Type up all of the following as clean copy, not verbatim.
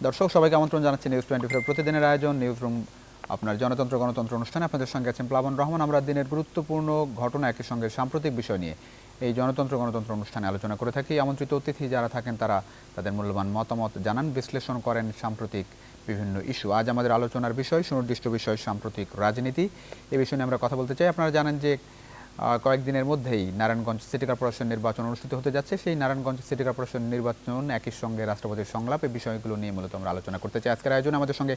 দর্শক সবাইকে আমন্ত্রণ জানাচ্ছি নিউজ 24 প্রতিদিনের আয়োজন নিউজ রুম আপনার জনতন্ত্র গণতন্ত্র অনুষ্ঠানে আপনাদের সঙ্গে আছেন প্লাবন রহমান। আমরা দিনের গুরুত্বপূর্ণ ঘটনা একই সঙ্গে সাম্প্রতিক বিষয় নিয়ে এই জনতন্ত্র গণতন্ত্র অনুষ্ঠানে আলোচনা করে থাকি। আমন্ত্রিত অতিথি যারা থাকেন তারা তাদের মূল্যবান মতামত জানান, বিশ্লেষণ করেন সাম্প্রতিক বিভিন্ন ইস্যু। আজ আমাদের আলোচনার বিষয় সুনির্দিষ্ট বিষয় সাম্প্রতিক রাজনীতি। এই বিষয় নিয়ে আমরা কথা বলতে চাই। আপনারা জানেন যে কয়েকদিনের মধ্যেই নারায়ণগঞ্জ সিটি কর্পোরেশন নির্বাচন অনুষ্ঠিত হতে যাচ্ছে। সেই নারায়ণগঞ্জ সিটি কর্পোরেশন নির্বাচন একই সঙ্গে রাষ্ট্রপতির সংলাপ, এই বিষয়গুলো নিয়ে মূলত আমরা আলোচনা করতে চাই। আজকের আয়োজনে আমাদের সঙ্গে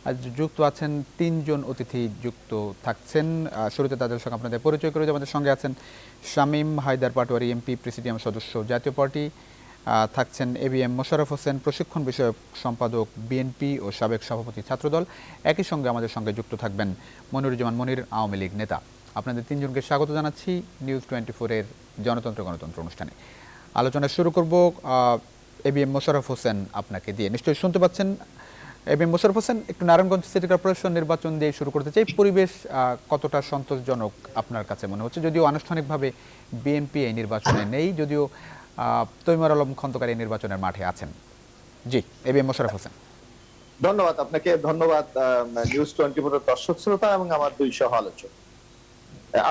আজ যুক্ত আছেন তিনজন অতিথি যুক্ত থাকছেন। শুরুতে তাদের সঙ্গে আপনাদের পরিচয় করে আমাদের সঙ্গে আছেন শামীম হায়দার পাটোয়ারি, এমপি, প্রেসিডিয়াম সদস্য, জাতীয় পার্টি। থাকছেন এবিএম মোশাররফ হোসেন, প্রশিক্ষণ বিষয়ক সম্পাদক, বিএনপি ও সাবেক সভাপতি ছাত্রদল। একই সঙ্গে আমাদের সঙ্গে যুক্ত থাকবেন মনিরুজ্জামান মনির, আওয়ামী লীগ নেতা। আপনাদের তিনজনকে স্বাগত জানাচ্ছি নিউজ 24-এর জনতন্ত্র গণতন্ত্র অনুষ্ঠানে। আলোচনা শুরু করব এবিএম মোশাররফ হোসেন আপনাকে দিয়ে। নিশ্চয়ই শুনতে পাচ্ছেন। এবিএম মোশাররফ হোসেন, একটু নারায়ণগঞ্জ সিটি কর্পোরেশন নির্বাচন দিয়ে শুরু করতে চাই। পরিবেশ কতটা সন্তোষজনক আপনার কাছে মনে হচ্ছে? যদিও আনুষ্ঠানিকভাবে বিএনপি এই নির্বাচনে নেই, যদিও তৈমুর আলম খন্দকার এই নির্বাচনের মাঠে আছেন। জি, এবিএম মোশাররফ হোসেন। ধন্যবাদ আপনাকে, ধন্যবাদ নিউজ 24 দর্শক শ্রোতা এবং আমার দুই সহ আলোচক।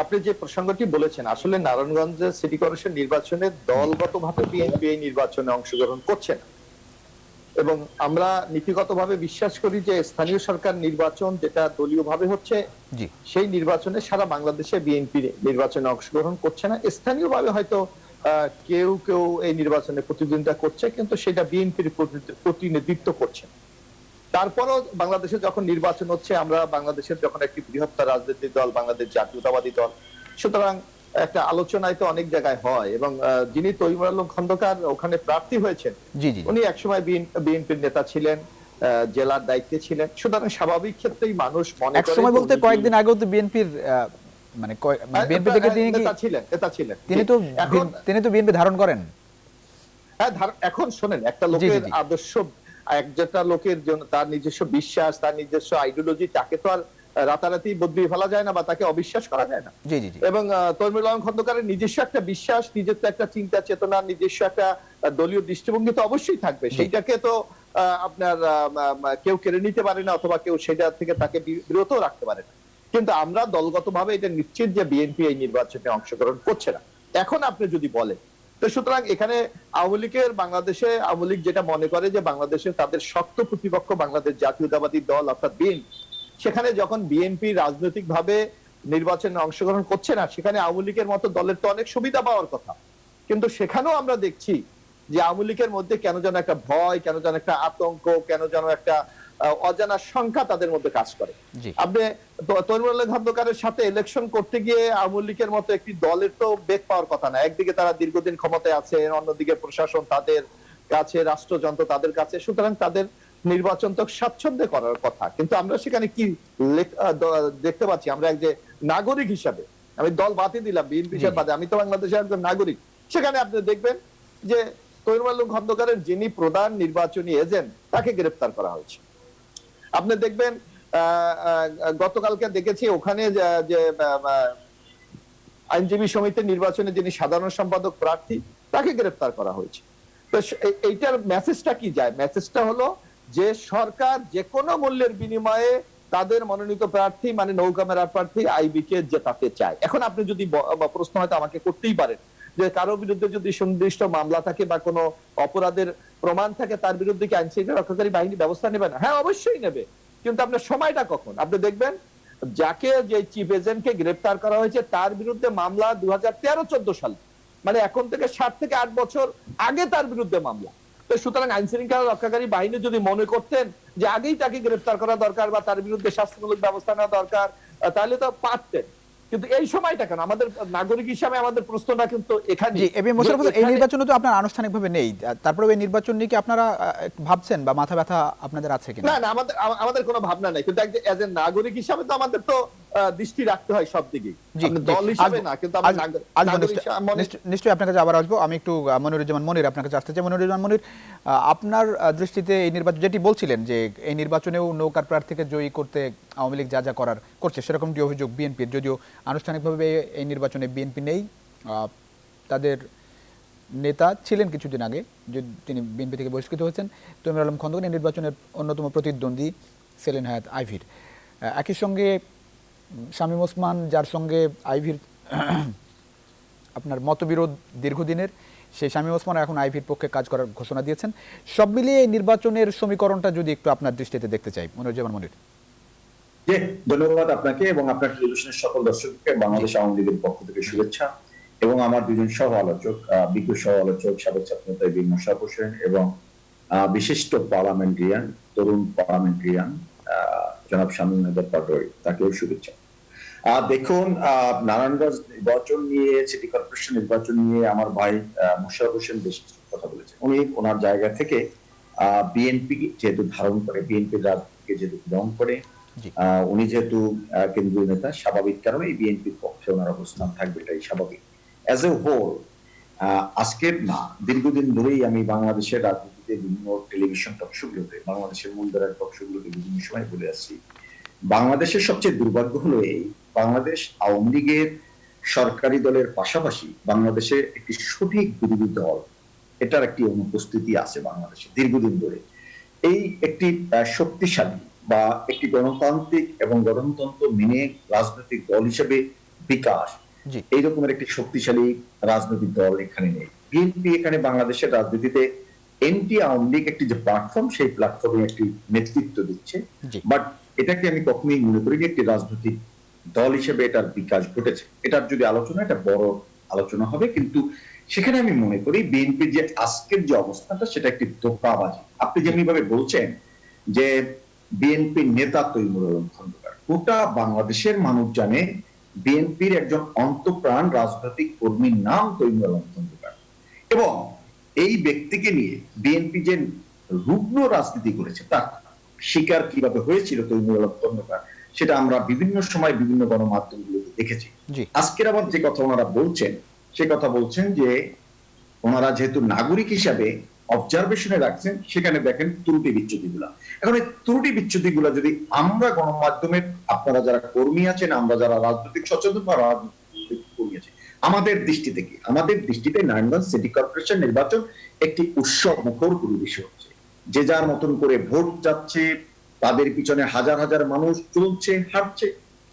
আপনি যে প্রসঙ্গটি বলেছেন, আসলে নারায়ণগঞ্জ সিটি কর্পোরেশন নির্বাচনে দলগতভাবে বিএনপি এই নির্বাচনে অংশগ্রহণ করছে না, এবং আমরা নীতিগতভাবে বিশ্বাস করি যে স্থানীয় সরকার নির্বাচন যেটা দলীয়ভাবে হচ্ছে, সেই নির্বাচনে সারা বাংলাদেশে বিএনপি নির্বাচনে অংশগ্রহণ করছে না। স্থানীয়ভাবে হয়তো কেউ কেউ এই নির্বাচনে প্রতিদ্বন্দ্বিতা করছে, কিন্তু সেটা বিএনপির প্রতিনিধিত্ব করছে। তারপরও বাংলাদেশে যখন নির্বাচন হচ্ছে, আমরা বাংলাদেশের যখন একটি বৃহত্তর রাজনৈতিক দল, বাংলাদেশ জাতীয়তাবাদী দল, সুতরাং একটা আলোচনায় তো অনেক জায়গায় হয়। এবং যিনি তৈমুর আলম খন্দকার ওখানে প্রার্থী হয়েছেন, উনি একসময় বিএনপির নেতা ছিলেন, জেলার দায়িত্বে ছিলেন। সুতরাং স্বাভাবিক ক্ষেত্রেই মানুষ মনে করে, একসময় বলতে কয়েকদিন আগেও তো বিএনপির মানে বিএনপি থেকে তিনি কি নেতা ছিলেন, তিনি তো বিএনপি ধারণ করেন। হ্যাঁ, এখন শোনেন, একটা লোকের আদর্শ, একটা লোকের জন্য তার নিজস্ব বিশ্বাস, তার নিজস্ব আইডিওলজি, তাকে তো আর রাতারাতি বদলিয়ে ফেলা যায় না বা তাকে অবিশ্বাস করা যায় না। এবং তৈমুর আলম খন্দকারের নিজস্ব একটা বিশ্বাস, নিজস্ব একটা চিন্তা চেতনা, নিজস্ব একটা দলীয় দৃষ্টিভঙ্গি তো অবশ্যই থাকবে। সেইটাকে তো আপনার কেউ কেড়ে নিতে পারে না, অথবা কেউ সেটা থেকে তাকে বিরত রাখতে পারে না। কিন্তু আমরা দলগতভাবে এটা নিশ্চিত যে বিএনপি এই নির্বাচনে অংশগ্রহণ করছে না। এখন আপনি যদি বলেন, তো সুতরাং এখানে আওয়ামী লীগের, বাংলাদেশে আওয়ামী লীগ যেটা মনে করে যে বাংলাদেশে তাদের শক্ত প্রতিপক্ষ বাংলাদেশ জাতীয়তাবাদী দল অর্থাৎ বিএনপি, সেখানে যখন বিএনপি রাজনৈতিক ভাবে নির্বাচনে অংশগ্রহণ করছে না, সেখানে আওয়ামী লীগের মতো দলের তো অনেক সুবিধা পাওয়ার কথা। কিন্তু সেখানেও আমরা দেখছি যে আওয়ামী লীগের মধ্যে কেন যেন একটা ভয়, কেন যেন একটা আতঙ্ক, কেন যেন একটা অজানা সংখ্যা তাদের মধ্যে কাজ করে। আপনি তৈমুর আলম খন্দকারের সাথে ইলেকশন করতে গিয়ে আওয়ামী লীগের মতো একটি দলের তো বেগ পাওয়ার কথা না। একদিকে তারা দীর্ঘদিন ক্ষমতায় আছে, অন্যদিকে প্রশাসন তাদের কাছে, রাষ্ট্রযন্ত্র তাদের কাছে, সুতরাং তাদের নির্বাচন তো স্বাচ্ছন্দ্যে করার কথা। কিন্তু আমরা সেখানে কি দেখতে পাচ্ছি? আমরা এক যে নাগরিক হিসাবে, আমি দল বাতি দিলাম, বিএনপি বাদে, আমি তো বাংলাদেশের একজন নাগরিক। সেখানে আপনি দেখবেন যে তৈমুর আলম খন্দকারের যিনি প্রধান নির্বাচনী এজেন্ট, তাকে গ্রেফতার করা হয়েছে। আপনি দেখবেন গতকালকে দেখেছি ওখানে যে আইনজীবী সমিতির নির্বাচনে যিনি সাধারণ সম্পাদক প্রার্থী, তাকে গ্রেফতার করা হয়েছে। তো এইটার মেসেজটা কি যায়? মেসেজটা হলো যে সরকার যে কোনো মূল্যের বিনিময়ে তাদের মনোনীত প্রার্থী, মানে নৌকা মেরা প্রার্থী আইবি কে জেতাতে চায়। এখন আপনি যদি প্রশ্ন হয়তো আমাকে করতেই পারেন যে কারো বিরুদ্ধে যদি সুনির্দিষ্ট মামলা থাকে বা কোনো অপরাধের প্রমাণ থাকে, তার বিরুদ্ধে কি আইনশৃঙ্খলা রক্ষাকারী বাহিনী ব্যবস্থা নেবে না? হ্যাঁ, অবশ্যই নেবে। কিন্তু আপনার সময়টা কখন? আপনি দেখবেন যাকে, যে চিফ এজেন্টকে গ্রেফতার করা হয়েছে, তার বিরুদ্ধে মামলা 2013-14 সালে, মানে এখন থেকে 7 থেকে 8 বছর আগে তার বিরুদ্ধে মামলা। তো সুতরাং আইন শৃঙ্খলা রক্ষাকারী বাহিনী যদি মনে করতেন যে আগেই তাকে গ্রেফতার করা দরকার বা তার বিরুদ্ধে শাস্তিমূলক ব্যবস্থা নেওয়া দরকার, তাহলে তো পারতেন। কিন্তু এই সময়টা কেন? আমাদের নাগরিক হিসাবে আমাদের প্রশ্নটা কিন্তু এখানে। এই নির্বাচনে তো আপনার আনুষ্ঠানিকভাবে নেই, তারপরে এই নির্বাচন নিয়ে কি আপনারা ভাবছেন বা মাথা ব্যথা আপনাদের আছে কিনা? না, আমাদের কোনো ভাবনা নেই, কিন্তু এজ এ নাগরিক হিসাবে তো আমাদের তো দৃষ্টি রাখতে হয় সব দিকেই, দল হিসাবে না। কিন্তু নিশ্চয়ই আপনার কাছে আবার আসবো। আমি একটু মনিরুজ্জামান মনির আপনার কাছে আসতে চাই। মনিরুজ্জামান মনির, আপনার দৃষ্টিতে এই নির্বাচন, যেটি বলছিলেন যে এই নির্বাচনেও নৌকার প্রার্থীকে জয়ী করতে আওয়ামী লীগ যা যা করার করছে, সেরকমটি অভিযোগ বিএনপির, যদিও আনুষ্ঠানিকভাবে এই নির্বাচনে বিএনপি নেই। তাদের নেতা ছিলেন কিছুদিন আগে, যে তিনি বিএনপি থেকে বহিষ্কৃত হয়েছেন, তৈমুর আলম খন্দকার, এই নির্বাচনের অন্যতম প্রতিদ্বন্দ্বী সেলিনা হায়াৎ আইভীর। একই সঙ্গে শামীম ওসমান, যার সঙ্গে আইভীর আপনার মতবিরোধ দীর্ঘদিনের, সেই শামীম ওসমান এখন আইভীর পক্ষে কাজ করার ঘোষণা দিয়েছেন। সব মিলিয়ে নির্বাচনের সমীকরণটা যদি একটু আপনার দৃষ্টিতে দেখতে চাই, মনিরুজ্জামান মনির। জি, ধন্যবাদ আপনাকে এবং আপনার টেলিভিশনের সকল দর্শককে বাংলাদেশ আওয়ামী লীগের পক্ষ থেকে শুভেচ্ছা। এবং আমার দুজন সহ আলোচক, বিজ্ঞ সহ আলোচক সাবেক ছাত্রনেতা বীর মোশাররফ হোসেন এবং বিশিষ্ট পার্লামেন্টারিয়ান, তরুণ পার্লামেন্টারিয়ান জনাব শামীম হায়দার পাটোয়ারি, তাকেও শুভেচ্ছা। দেখুন, নারায়ণগঞ্জ নির্বাচন নিয়ে, সিটি কর্পোরেশন নির্বাচন নিয়ে আমার ভাই মোশাররফ হোসেন বেশ কিছু কথা বলেছেন। উনি ওনার জায়গা থেকে বিএনপি যেহেতু ধারণ করে, বিএনপির রাজনীতিকে যেহেতু গ্রহণ করে, উনি যেহেতু কেন্দ্রীয় নেতা, স্বাভাবিক কারণে বিএনপির পক্ষে ওনার অবস্থান থাকবে, এটাই স্বাভাবিক। অ্যাজ এ হোল, আজকের না, দীর্ঘদিন ধরেই আমি বাংলাদেশের রাজনীতিতে বিভিন্ন টেলিভিশন টকশোগুলোতে, বাংলাদেশের মূলধারার টকশোগুলোতে বিভিন্ন সময় বলে আসছি, বাংলাদেশের সবচেয়ে দুর্ভাগ্য হলো এই, বাংলাদেশ আওয়ামী লীগের সরকারি দলের পাশাপাশি বাংলাদেশে একটি সঠিক বিরোধী দল, এটার একটি অনুপস্থিতি আছে বাংলাদেশে দীর্ঘদিন ধরে। এই একটি শক্তিশালী বা একটি গণতান্ত্রিক এবং গণতন্ত্র মেনে রাজনৈতিক দল হিসেবে বিকাশ, এই রকমের একটি শক্তিশালী রাজনৈতিক দল এখানে নেই। বিএনপি এখানে বাংলাদেশের রাজনীতিতে এনটি আওয়ামী লীগ একটি যে প্ল্যাটফর্ম, সেই প্ল্যাটফর্মে একটি নেতৃত্ব দিচ্ছে, বাট এটাকে আমি কখনোই মনে করি একটি রাজনৈতিক দল হিসেবে এটার বিকাশ ঘটেছে। এটার যদি আলোচনা, এটা বড় আলোচনা হবে, কিন্তু সেখানে আমি মনে করি বিএনপির যে আজকের যে অবস্থাটা, সেটা একটি ধোঁকাবাজি। আপনি যেমনি ভাবে বলছেন যে বিএনপির নেতা তৈমুর আলম খন্দকার, গোটা বাংলাদেশের মানুষ জানে বিএনপির একজন অন্তঃপ্রাণ রাজনৈতিক কর্মীর নাম তৈমুর আলম খন্দকার, এবং এই ব্যক্তিকে নিয়ে বিএনপি যে রুগ্ন রাজনীতি করেছে, তার শিকার কিভাবে হয়েছিল তৈমুর আলম খন্দকার, সেটা আমরা বিভিন্ন সময় বিভিন্ন গণমাধ্যমগুলোতে দেখেছি। আজকের আবার যে কথা ওনারা বলছেন, সে কথা বলছেন যে ওনারা যেহেতু নাগরিক হিসাবে অবজারভেশনে রাখছেন, সেখানে দেখেন ত্রুটি বিচ্যুতিগুলা। এখন এই ত্রুটি বিচ্যুতিগুলা যদি আমরা গণমাধ্যমের, আপনারা যারা কর্মী আছেন, আমরা যারা রাজনৈতিক সচেতন বা রাজনৈতিক কর্মী আছি, আমাদের দৃষ্টি থেকে, আমাদের দৃষ্টিতে নারায়ণগঞ্জ সিটি কর্পোরেশন নির্বাচন একটি উৎসব মুখর পরিবেশ হচ্ছে। যে যার মতন করে ভোট যাচ্ছে, তাদের পিছনে হাজার হাজার মানুষ চলছে, হাঁটছে।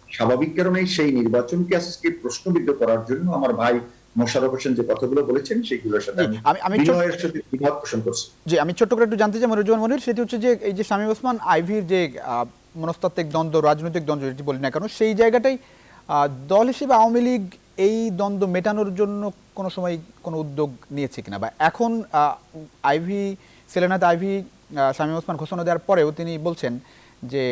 স্বাভাবিক কারণেই সেই নির্বাচনকে আজকে প্রশ্নবিদ্ধ করার জন্য আমার ভাই মোশাররফ হোসেন যে কথাগুলো বলেছেন, সেগুলোর সাথে আমি বিনয়ের সাথে দ্বিমত পোষণ করছি। জি, আমি ছোট্ট করে একটু জানতে চাই মনিরুজ্জামান মনির, সেটি হচ্ছে যে এই যে শামীম ওসমান আইভীর যে মনস্তাত্ত্বিক দ্বন্দ্ব, রাজনৈতিক দ্বন্দ্ব যেটি বলি না কেন, সেই জায়গাটাই দল হিসেবে আওয়ামী লীগ এই দ্বন্দ্ব মেটানোর জন্য কোনো সময় কোনো উদ্যোগ নিয়েছে কিনা, বা এখন আইভী, সেলিনা হায়াৎ আইভী শামীম ওসমান ঘোষণা দেওয়ার পরেও তিনি বলছেন যে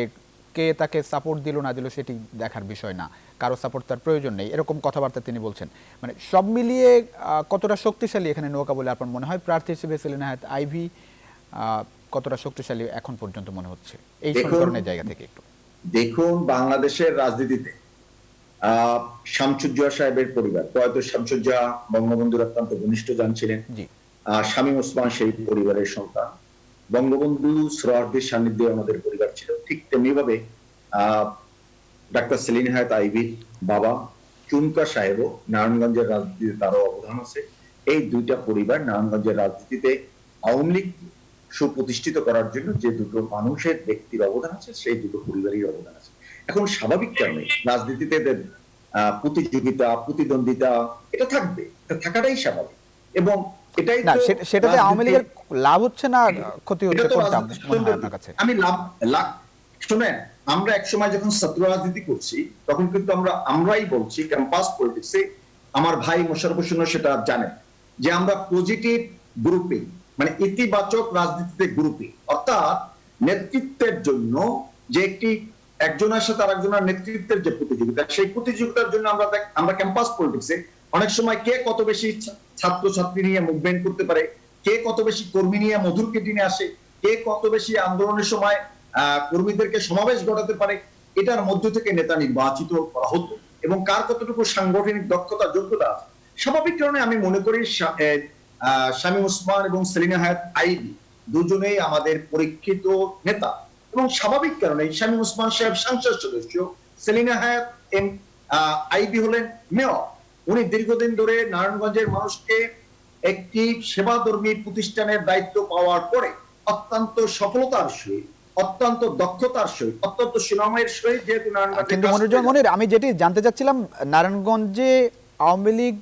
কে তাকে সাপোর্ট দিল না দিল সেটি দেখার বিষয় না, কারো সাপোর্ট তার প্রয়োজন নেই, এরকম কথাবার্তা তিনি বলছেন। মানে সব মিলিয়ে কতটা শক্তিশালী এখানে নৌকা বলে আপনার মনে হয়? প্রার্থী হিসেবে সেলিনা হায়াৎ আইভী কতটা শক্তিশালী এখন পর্যন্ত মনে হচ্ছে এই সমীকরণের জায়গা থেকে? একটু দেখুন, বাংলাদেশের রাজনীতিতে শামসুজ্জোহা সাহেবের পরিবার, প্রয়াত শামসুজ্জোহা বঙ্গবন্ধুর অত্যন্ত ঘনিষ্ঠ জন ছিলেন। শামীম ওসমান সেই পরিবারের সন্তান। বঙ্গবন্ধু সোহরাওয়ার্দীর সান্নিধ্যে আমাদের পরিবার ছিল। ঠিক তেমনি ভাবে ডাক্তার সেলিনা হায়াৎ আইভীর বাবা চুনকা সাহেবও নারায়ণগঞ্জের রাজনীতিতে তারও অবদান আছে। এই দুইটা পরিবার নারায়ণগঞ্জের রাজনীতিতে আওয়ামী লীগ সুপ্রতিষ্ঠিত করার জন্য যে দুটো মানুষের ব্যক্তির অবদান আছে, সেই দুটো পরিবারের অবদান আছে। এখন স্বাভাবিক কারণে রাজনীতিতে প্রতিযোগিতা, প্রতিদ্বন্দ্বিতা এটা থাকবে, এটা থাকাটাই স্বাভাবিক, এবং এটাই না, সেটাতে আওয়ামী লীগের লাভ হচ্ছে না ক্ষতি হচ্ছে কোনটা মনে হয় আপনার কাছে? আমি লাভ শুনেন, আমরা এক সময় যখন ছাত্র রাজনীতি করছি, তখন কিন্তু আমরাই বলছি ক্যাম্পাস পলিটিক্সে, আমার ভাই মোশাররফ হোসেন সেটা জানে, যে আমরা পজিটিভ গ্রুপিং, মানে ইতিবাচক রাজনীতিতে গ্রুপিং, অর্থাৎ নেতৃত্বের জন্য যে একটি একজনের সাথে আরেকজনের নেতৃত্বের যে প্রতিযোগিতা, সেই প্রতিযোগিতার জন্য আমরা ক্যাম্পাস পলিটিক্সে অনেক সময় কে কত বেশি ছাত্র ছাত্রী নিয়ে মুভমেন্ট করতে পারে, কে কত বেশি কর্মী নিয়ে মধুর কেটিনে আসে, কে কত বেশি আন্দোলনের সময় কর্মীদেরকে সমাবেশ ঘটাতে পারে, এটার মধ্য থেকে নেতা নির্বাচিত করা হতো, এবং কার কতটুকু সাংগঠনিক দক্ষতা, যোগ্যতা আছে। স্বাভাবিক কারণে আমি মনে করি শামীম ওসমান এবং সেলিনা হায়াৎ আইভী দুজনেই আমাদের পরীক্ষিত নেতা, এবং স্বাভাবিক কারণে শামীম ওসমান সাহেব সংসদ সদস্য, সেলিনা হায়াৎ আইভী হলেন মেয়র। উনি দীর্ঘদিন ধরে নারায়ণগঞ্জের মানুষকে একটি সেবাধর্মী প্রতিষ্ঠানের দায়িত্ব পাওয়ার পরে অত্যন্ত সফলতার সহিত, অত্যন্ত দক্ষতার সহিত, অত্যন্ত সুনামের সহিত যেহেতু কিন্তু মনিরুজ্জামান মনির, আমি যেটি জানতে চাচ্ছিলাম, নারায়ণগঞ্জে আওয়ামী লীগ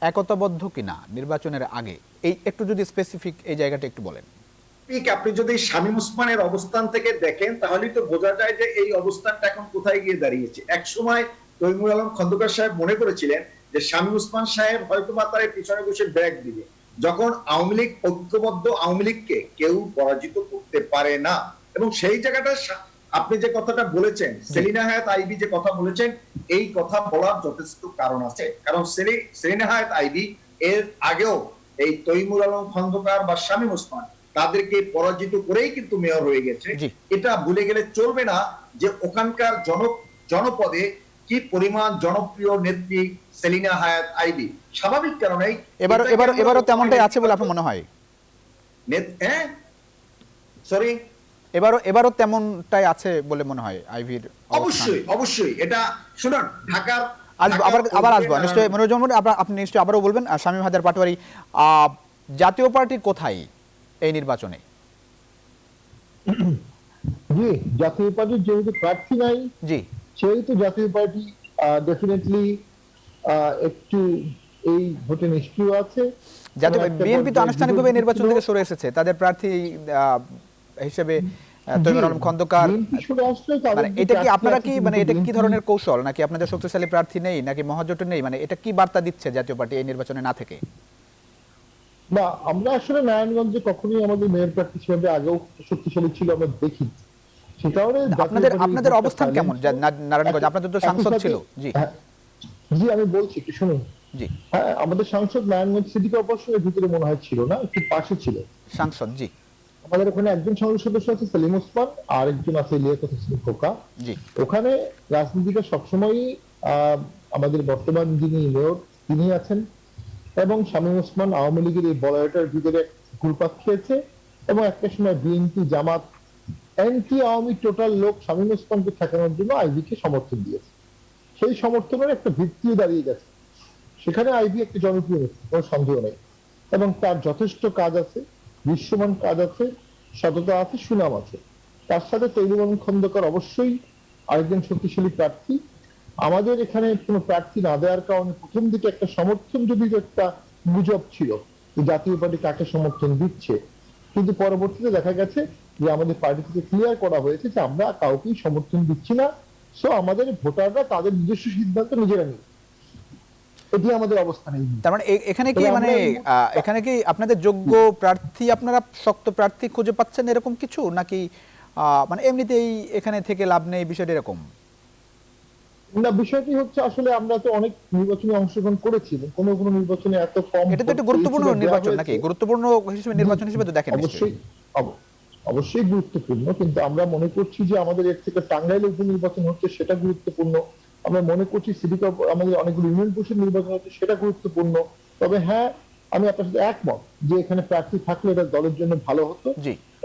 একতাবদ্ধ কিনা নির্বাচনের আগে, এই একটু যদি স্পেসিফিক এই জায়গাটা একটু বলেন। আপনি যদি শামীম ওসমানের অবস্থান থেকে দেখেন তাহলেই তো বোঝা যায় যে এই অবস্থানটা এখন কোথায় গিয়ে দাঁড়িয়েছে। এক সময় তৈমুর আলম খন্দকার সাহেব মনে করেছিলেন যে শামীম ওসমান সাহেব হয়তো বা তার পিছনে বসে ব্রেক দিবে, যখন আওয়ামী লীগ ঐক্যবদ্ধ আওয়ামী লীগকে কেউ পরাজিত করতে পারে না। এবং সেই জায়গাটা আপনি যে কথাটা বলেছেন, সেলিনা হায়াত আইবি যে কথা বলেছেন, এই কথা বলার যথেষ্ট কারণ আছে। কারণ সেলিনা হায়াত আইবি এর আগেও এই তৈমুর আলম খন্দকার বা শামীম ওসমান তাদেরকে পরাজিত করেই কিন্তু মেয়র হয়ে গেছে। এটা ভুলে গেলে চলবে না যে ওখানকার জনপদে কি পরিমাণ জনপ্রিয় নেত্রী সেলিনা হায়াত আইবি। স্বাভাবিক কারণেই এবারও তেমনটাই আছে বলে আপনার মনে হয়? সরি, এবারও তেমনটাই আছে বলে মনে হয় আইভির? অবশ্যই এটা শুনুন, ঢাকার আবার আসবো নিশ্চয়ই মনোরঞ্জন, আপনি নিশ্চয়ই আবারও বলবেন। শামীম হায়দার পাটোয়ারি, জাতীয় পার্টি কোথায় এই নির্বাচনে? জি, জাতীয় পার্টির যেহেতু প্রার্থী নাই, জি, সেহেতু জাতীয় পার্টি ডেফিনেটলি একটু এই ভোটে নিষ্ক্রিয় আছে। বিএনপি তো আনুষ্ঠানিকভাবে নির্বাচন থেকে সরে এসেছে, তাদের প্রার্থী হিসেবে তৈমুর আলম খন্দকার। মানে এটা কি আপনারা কি, মানে এটা কি ধরনের কৌশল, নাকি আপনাদের শক্তিশালী প্রার্থী নেই, নাকি মহাজোট নেই? মানে এটা কি বার্তা দিচ্ছে জাতীয় পার্টি এই নির্বাচনে না থেকে? না, আমরা আসলে নারায়ণগঞ্জে কখনোই আমাদের মেয়র প্রার্থী হিসেবে আগেও শক্তিশালী ছিল আমরা দেখি। সে কারণে আপনাদের অবস্থান কেমন নারায়ণগঞ্জ? আপনাদের তো সাংসদ ছিল। জি জি, আমি বলছি একটু শুনুন। জি, হ্যাঁ, আমাদের সাংসদ নারায়ণগঞ্জ সিটি কর্পোরেশনের ভিতরে মনে হয় ছিল না, একটু পাশে ছিল সাংসদ। জি, আমাদের ওখানে একজন সংসদ সদস্য আছে সেলিম ওসমান, আর একজন আছে লিয়াকত হোসেন খোকা। জি, ওখানে রাজনীতিটা সবসময়ই আমাদের বর্তমান যিনি মেয়র তিনি আছেন, এবং শামীম ওসমান আওয়ামী লীগের এই বলয়টার ভিতরে ঘুরপাক খেয়েছে, এবং একটা সময় বিএনপি জামাত অ্যান্টি আওয়ামী টোটাল লোক শামীম ওসমানকে ঠেকানোর জন্য আইবিকে সমর্থন দিয়েছে। সেই সমর্থনের একটা ভিত্তিও দাঁড়িয়ে গেছে। সেখানে আইবি একটা জনপ্রিয় নেতা, কোনো সন্দেহ নেই, এবং তার যথেষ্ট কাজ আছে, দৃশ্যমান কাজ আছে, সততা আছে, সুনাম আছে। তার সাথে তৈমুর আলম খন্দকার অবশ্যই আরেকজন শক্তিশালী প্রার্থী। আমাদের এখানে কোনো প্রার্থী না দেওয়ার কারণে প্রথম দিকে একটা সমর্থন, যদি একটা গুজব ছিল যে জাতীয় পার্টি কাকে সমর্থন দিচ্ছে, কিন্তু পরবর্তীতে দেখা গেছে যে আমাদের পার্টি থেকে ক্লিয়ার করা হয়েছে যে আমরা কাউকেই সমর্থন দিচ্ছি না। সো আমাদের ভোটাররা তাদের নিজস্ব সিদ্ধান্ত নিজেরা নেই, এটি আমাদের অবস্থান। তার মানে এখানে কি, মানে এখানে কি আপনাদের যোগ্য প্রার্থী, আপনারা শক্ত প্রার্থী খুঁজে পাচ্ছেন এরকম কিছু, নাকি মানে এমনিতেই এখানে থেকে লাভ নেই বিষয়টা এরকম? না, বিষয়টি হচ্ছে আসলে আমরা তো অনেক নির্বাচনে অংশগ্রহণ করেছি, কোনো কোনো নির্বাচনে এত কম। এটা তো একটা গুরুত্বপূর্ণ নির্বাচন, নাকি গুরুত্বপূর্ণ হিসেবে নির্বাচন হিসেবে তো দেখেন? অবশ্যই গুরুত্বপূর্ণ, কিন্তু আমরা মনে করছি যে আমাদের এর থেকে টাঙ্গাইলে উপনির্বাচন হচ্ছে সেটা গুরুত্বপূর্ণ। আমরা মনে করছি সিটি আমাদের অনেকগুলো ইউনিয়ন পরিষদ নির্বাচন হচ্ছে সেটা গুরুত্বপূর্ণ। তবে হ্যাঁ, আমি আপনার সাথে একমত যে এখানে প্রার্থী থাকলে এটা দলের জন্য ভালো হতো।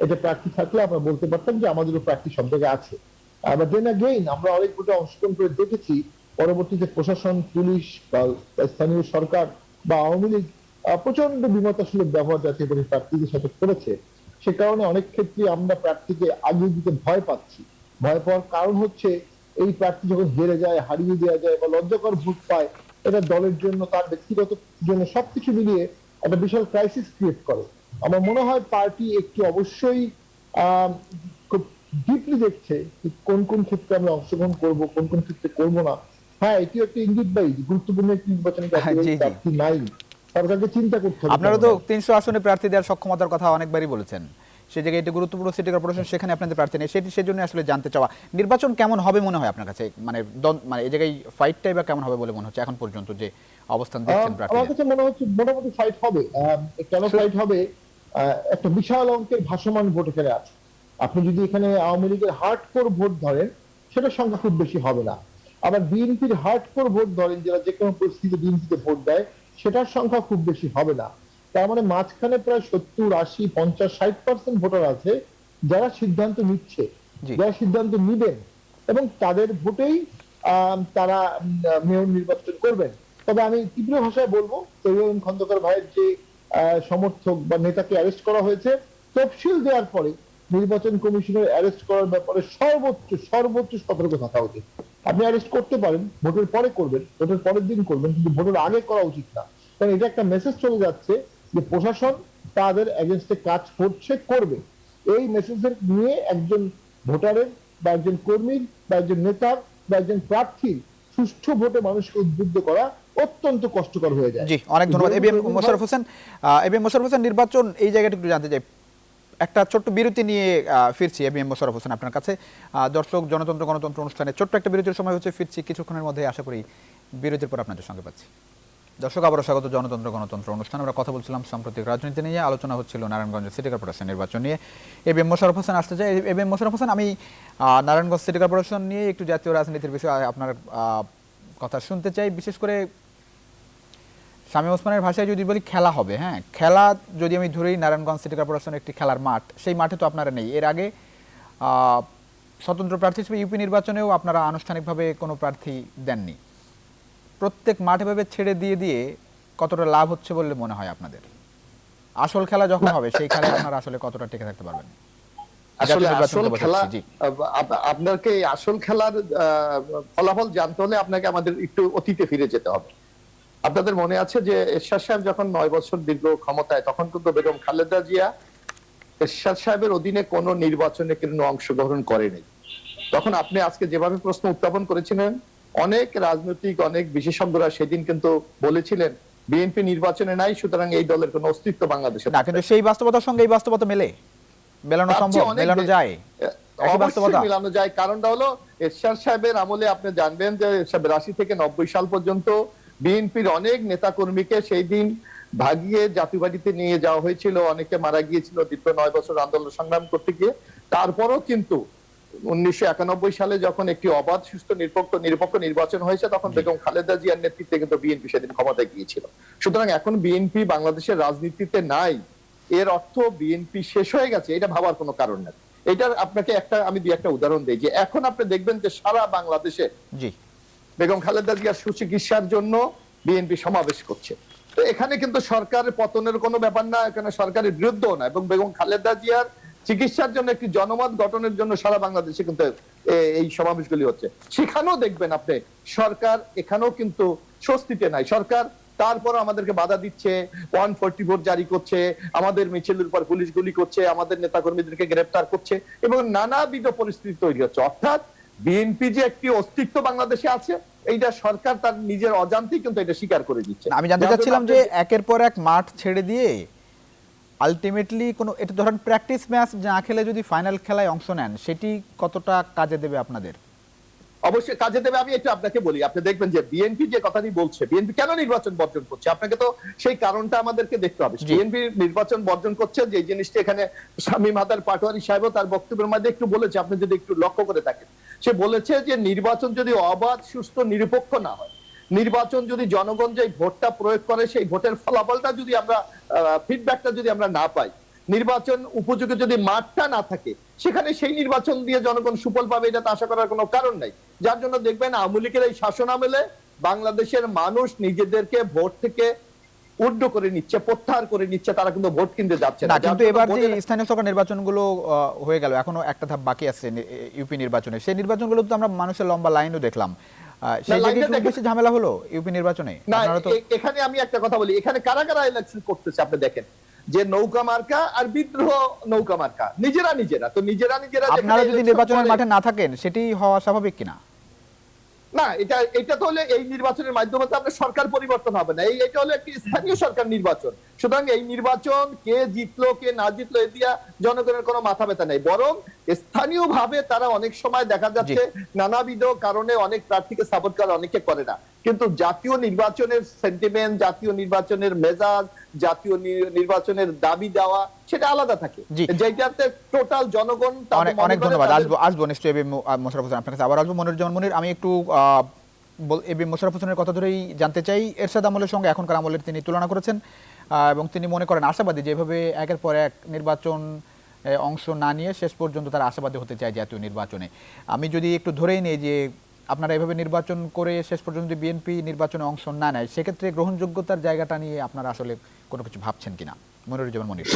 এটা প্রার্থী থাকলে আমরা বলতে পারতাম যে আমাদেরও প্রার্থী সব জায়গায় আছে। আবার দেন अगेन আমরা অনেক ভোটে অংশগ্রহণ করে দেখেছি, পরবর্তীতে প্রশাসন, পুলিশ বা স্থানীয় সরকার বা আওয়ামী লীগ প্রচন্ড বিমতাসূলক ব্যবহার জাতীয় পার্টির প্রার্থীদের সাথে করেছে। সে কারণে অনেক ক্ষেত্রে আমরা প্রার্থীকে আগে দিতে ভয় পাচ্ছি। ভয় পাওয়ার কারণ হচ্ছে এই প্রার্থী যখন হেরে যায়, হারিয়ে দেওয়া যায় বা লজ্জাকর ভোট পায়, এটা দলের জন্য, তার ব্যক্তিগত জন্য সবকিছু মিলিয়ে একটা বিশাল ক্রাইসিস ক্রিয়েট করে। আমার মনে হয় পার্টি একটু অবশ্যই খুব ডিপলি দেখছে কোন কোন ক্ষেত্রে আমরা অংশগ্রহণ করবো, কোন কোন ক্ষেত্রে করবো না। হ্যাঁ, এটি একটা ইঙ্গিতবাহী গুরুত্বপূর্ণ একটি নির্বাচনী প্রার্থী নাই, সরকারকে চিন্তা করতে হবে। আপনারা তো 300 আসনে প্রার্থী দেওয়ার সক্ষমতার কথা অনেকবারই বলেছেন, সেই জায়গায় এটা গুরুত্বপূর্ণ সিটি কর্পোরেশন, সেখানে আপনাদের প্রার্থী নেই, সেজন্য আসলে জানতে চাওয়া নির্বাচন কেমন হবে মনে হয় আপনার কাছে? মানে এই জায়গায় ফাইটটাই বা কেমন হবে বলে মনে হচ্ছে এখন পর্যন্ত যে অবস্থান দেখছেন প্রার্থী? আমার কাছে মনে হচ্ছে মোটামুটি ফাইট হবে। কেন ফাইট হবে? একটা বিশাল অঙ্কের ভাসমান ভোট এখানে আছে। আপনি যদি এখানে আওয়ামী লীগের হার্ডকোর ভোট ধরেন, সেটার সংখ্যা খুব বেশি হবে না। আবার বিএনপির হার্ডকোর ভোট ধরেন, যারা যে কোনো পরিস্থিতিতে বিএনপিতে ভোট দেয়, সেটার সংখ্যা খুব বেশি হবে না। তার মানে মাঝখানে প্রায় 70, 80, 50, 60% ভোটার আছে যারা সিদ্ধান্ত নিচ্ছে, যারা সিদ্ধান্ত নিবেন, এবং তাদের ভোটেই তারা মেয়র নির্বাচন করবেন। তবে আমি তীব্র ভাষায় বলবো, তৈমুর খন্দকার ভাইয়ের যে সমর্থক বা নেতাকে অ্যারেস্ট করা হয়েছে। তফসিল দেওয়ার পরে নির্বাচন কমিশনের অ্যারেস্ট করার ব্যাপারে সর্বোচ্চ সতর্ক থাকা উচিত। আপনি অ্যারেস্ট করতে পারেন, ভোটের পরে করবেন, ভোটের পরের দিন করবেন, কিন্তু ভোটের আগে করা উচিত না। কারণ এটা একটা মেসেজ চলে যাচ্ছে যে প্রশাসন তাদের এগেনস্টে কাজ করবে। এই মেসেজের নিয়ে একজন ভোটারের বা একজন কর্মীর বা একজন নেতার বা একজন প্রার্থীর সুষ্ঠু ভোটে মানুষকে উদ্বুদ্ধ করা অত্যন্ত কষ্টকর হয়ে যায়। জি, অনেক ধন্যবাদ এবিএম মোশাররফ হোসেন। এবিএম মোশাররফ হোসেন, নির্বাচন এই জায়গাটা একটু জানতে চাই, একটা ছোট্ট বিরতি নিয়ে ফিরছি এবিএম মোশাররফ হোসেন আপনার কাছে। দর্শক জনতন্ত্র গণতন্ত্র অনুষ্ঠানে ছোট্ট একটা বিরতির সময় হচ্ছে, ফিরছি কিছুক্ষণের মধ্যে, আশা করি বিরতির পর আপনাদের সঙ্গে পাচ্ছি। দর্শক আবারও স্বাগত জনতন্ত্র গণতন্ত্র অনুষ্ঠান। আমরা কথা বলছিলাম সাম্প্রতিক রাজনীতি নিয়ে, আলোচনা হচ্ছিল নারায়ণগঞ্জ সিটি কর্পোরেশন নির্বাচন নিয়ে। এবিএম মোশাররফ হোসেন আসতে চাই। এবিএম মোশাররফ হোসেন, আমি নারায়ণগঞ্জ সিটি কর্পোরেশন নিয়ে একটু জাতীয় রাজনীতির বিষয়ে আপনার কথা শুনতে চাই। বিশেষ করে শামীম ওসমানের ভাষায় যদি বলি, খেলা হবে, হ্যাঁ খেলা যদি আমি ধরেই, নারায়ণগঞ্জ সিটি কর্পোরেশন একটি খেলার মাঠ, সেই মাঠে তো আপনারা নেই। এর আগে স্বতন্ত্র প্রার্থী হিসেবে ইউপি নির্বাচনেও আপনারা আনুষ্ঠানিকভাবে কোনো প্রার্থী দেননি। প্রত্যেক মাঠে ভাবে ছেড়ে দিয়ে কতটা লাভ হচ্ছে বলে মনে হয় আপনাদের? আসল খেলা যখন হবে, সেই খেলায় আপনারা আসলে কতটা টিকে থাকতে পারবেন? আসলে আসল খেলা, আপনাকে আসল খেলার ফলাফল জানতে হলে আপনাকে আমাদের একটু অতীতে ফিরে যেতে হবে। আপনাদের মনে আছে যে এরশাদ সাহেব যখন 9 বছর দীর্ঘ ক্ষমতায়, তখন কিন্তু বেগম খালেদা জিয়া এরশাদ সাহেবের অধীনে কোন নির্বাচনে কিন্তু অংশগ্রহণ করেনি। তখন আপনি আজকে যেভাবে প্রশ্ন উত্থাপন করেছিলেন, অনেক রাজনৈতিক অনেক বিশেষজ্ঞরা সেদিন কিন্তু বলেছিলেন বিএনপি নির্বাচনে নাই, সুতরাং এই দলের কোনো অস্তিত্ব বাংলাদেশে না। কিন্তু সেই বাস্তবতার সঙ্গে এই বাস্তবতা মেলানো সম্ভব, মেলানো যায়, অবশ্যই মেলানো যায়। কারণটা হলো এরশাদ সাহেবের আমলে আপনি জানবেন যে 82 থেকে 90 সাল পর্যন্ত বিএনপির অনেক নেতা কর্মীকে সেই দিন ভাগিয়ে জাতীয় বাড়িতে নিয়ে যাওয়া হয়েছিল, অনেকে মারা গিয়েছিল দীর্ঘ 9 বছর আন্দোলন সংগ্রাম করতে গিয়ে। তারপরও কিন্তু 1991 সালে যখন একটি অবাধ, সুস্থ, নিরপেক্ষ নির্বাচন হয়েছে, তখন বেগম খালেদা জিয়ার নেতৃত্বে কিন্তু বিএনপি সেদিন ক্ষমতায় গিয়েছিল। সুতরাং এখন বিএনপি বাংলাদেশের রাজনীতিতে নাই, এর অর্থ বিএনপি শেষ হয়ে গেছে, এটা ভাবার কোনো কারণ নেই। এটার আপনাকে আমি একটা উদাহরণ দিই, যে এখন আপনি দেখবেন যে সারা বাংলাদেশে বেগম খালেদা জিয়ার সুচিকিৎসার জন্য বিএনপি সমাবেশ করছে। তো এখানে কিন্তু সরকারের পতনের কোনো ব্যাপার না, এখানে সরকারের বিরুদ্ধেও না, এবং বেগম খালেদা জিয়ার চিকিৎসার জন্য একটি জনমত গঠনের জন্য সারা বাংলাদেশে কিন্তু এই সমাবেশগুলি হচ্ছে। সেখানেও দেখবেন আপনি সরকার এখানেও কিন্তু স্বস্তিতে নাই। সরকার তারপর আমাদেরকে বাধা দিচ্ছে, 144 জারি করছে, আমাদের মিছিলের উপর পুলিশ গুলি করছে, আমাদের নেতাকর্মীদেরকে গ্রেফতার করছে, এবং নানাবিধ পরিস্থিতি তৈরি হচ্ছে। অর্থাৎ বিএনপি যে একটি অস্তিত্ব বাংলাদেশে আছে, এইটা সরকার তার নিজের অজান্তেই কিন্তু এটা স্বীকার করে দিচ্ছে। আমি জানতে চাচ্ছিলাম যে একের পর এক মাঠ ছেড়ে দিয়ে আলটিমেটলি কোনো, এটা ধরেন প্র্যাকটিস ম্যাচ না খেলে যদি ফাইনাল খেলায় অংশ নেন, সেটি কতটা কাজে দেবে আপনাদের? অবশ্যই কাজে দেবে। আমি একটু আপনাকে বলি, আপনি দেখবেন যে বিএনপি যে কথাটি বলছে, বিএনপি কেন নির্বাচন বর্জন করছে, আপনাকে তো সেই কারণটা আমাদেরকে দেখতে হবে। বিএনপি নির্বাচন বর্জন করছে যে জিনিসটি এখানে শামীম হাদার পাটোয়ারি সাহেবও তার বক্তব্যের মধ্যে একটু বলেছে, আপনি যদি একটু লক্ষ্য করে থাকেন, সে বলেছে যে নির্বাচন যদি অবাধ, সুস্থ, নিরপেক্ষ না হয়, নির্বাচন যদি জনগণ যে ভোটটা প্রয়োগ করে, সেই ভোটের ফলাফলটা যদি আমরা ফিডব্যাকটা যদি আমরা না পাই, নির্বাচন উপযোগী যদি মাঠটা না থাকে, সেখানে সেই নির্বাচন দিয়ে জনগণ সুফল পাবে, এটা আশা করার কোনো কারণ নাই। যার জন্য দেখবেন আওয়ামী লীগের এই শাসন আমলে বাংলাদেশের মানুষ নিজেদেরকে ভোট থেকে উড্ড করে নিচ্ছে, প্রত্যাহার করে নিচ্ছে, তারা কিন্তু ভোট কিনতে যাচ্ছে না। কিন্তু এবার যে স্থানীয় সরকার নির্বাচনগুলো হয়ে গেল, এখনো একটা ধাপ বাকি আছে ইউপি নির্বাচনে, সেই নির্বাচনগুলো তো আমরা মানুষের লম্বা লাইনও দেখলাম, সেই জায়গায় খুব বেশি ঝামেলা হলো ইউপি নির্বাচনে। না, এখানে আমি একটা কথা বলি, এখানে কারা কারা ইলেকশন করতেছে আপনি দেখেন, যে নৌকা মার্কা আর বিদ্রোহ নৌকা মার্কা, নিজেরা তো নিজেরা আপনারা যদি নির্বাচনের মাঠে না থাকেন, সেটি হওয়া স্বাভাবিক কিনা? না, এটা তো হলে এই নির্বাচনের মাধ্যমে তো আপনার সরকার পরিবর্তন হবে না, এটা হলো একটি স্থানীয় সরকার নির্বাচন। সুতরাং এই নির্বাচন কে জিতলো কে না জিতলো এ দিয়া জনগণের কোনো মাথা ব্যথা নেই, বরং স্থানীয় ভাবে তারা অনেক সময় দেখা যাচ্ছে নানাবিধ কারণে অনেক প্রার্থীকে সাপোর্ট করে, অনেকে করে না। কিন্তু জাতীয় নির্বাচনের সেন্টিমেন্ট, জাতীয় নির্বাচনের মেজাজ, জাতীয় নির্বাচনের দাবি দেওয়া, সেটা আলাদা থাকে, যেটাতে টোটাল জনগণ। অনেক ধন্যবাদ। আসবো নিশ্চয়ই মোশাররফ হোসেন আপনার কাছে আবার আসবো। মনিরুজ্জামান মনির, আমি একটু মোশাররফ হোসেনের কথা ধরেই জানতে চাই, এরশাদ আমলের সঙ্গে এখনকার আমলের তিনি তুলনা করেছেন, এবং তিনি মনে করেন আশাবাদী, যেভাবে একের পর এক নির্বাচন অংশ না নিয়ে শেষ পর্যন্ত তারা আশাবাদী হতে চায় জাতীয় নির্বাচনে। আমি যদি একটু ধরেই নিই যে আপনারা এভাবে নির্বাচন করে শেষ পর্যন্ত বিএনপি নির্বাচনে অংশ না নেয়, সেক্ষেত্রে গ্রহণযোগ্যতার জায়গাটা নিয়ে আপনারা আসলে কোনো কিছু ভাবছেন কিনা? মনিরুজ্জামান মনির।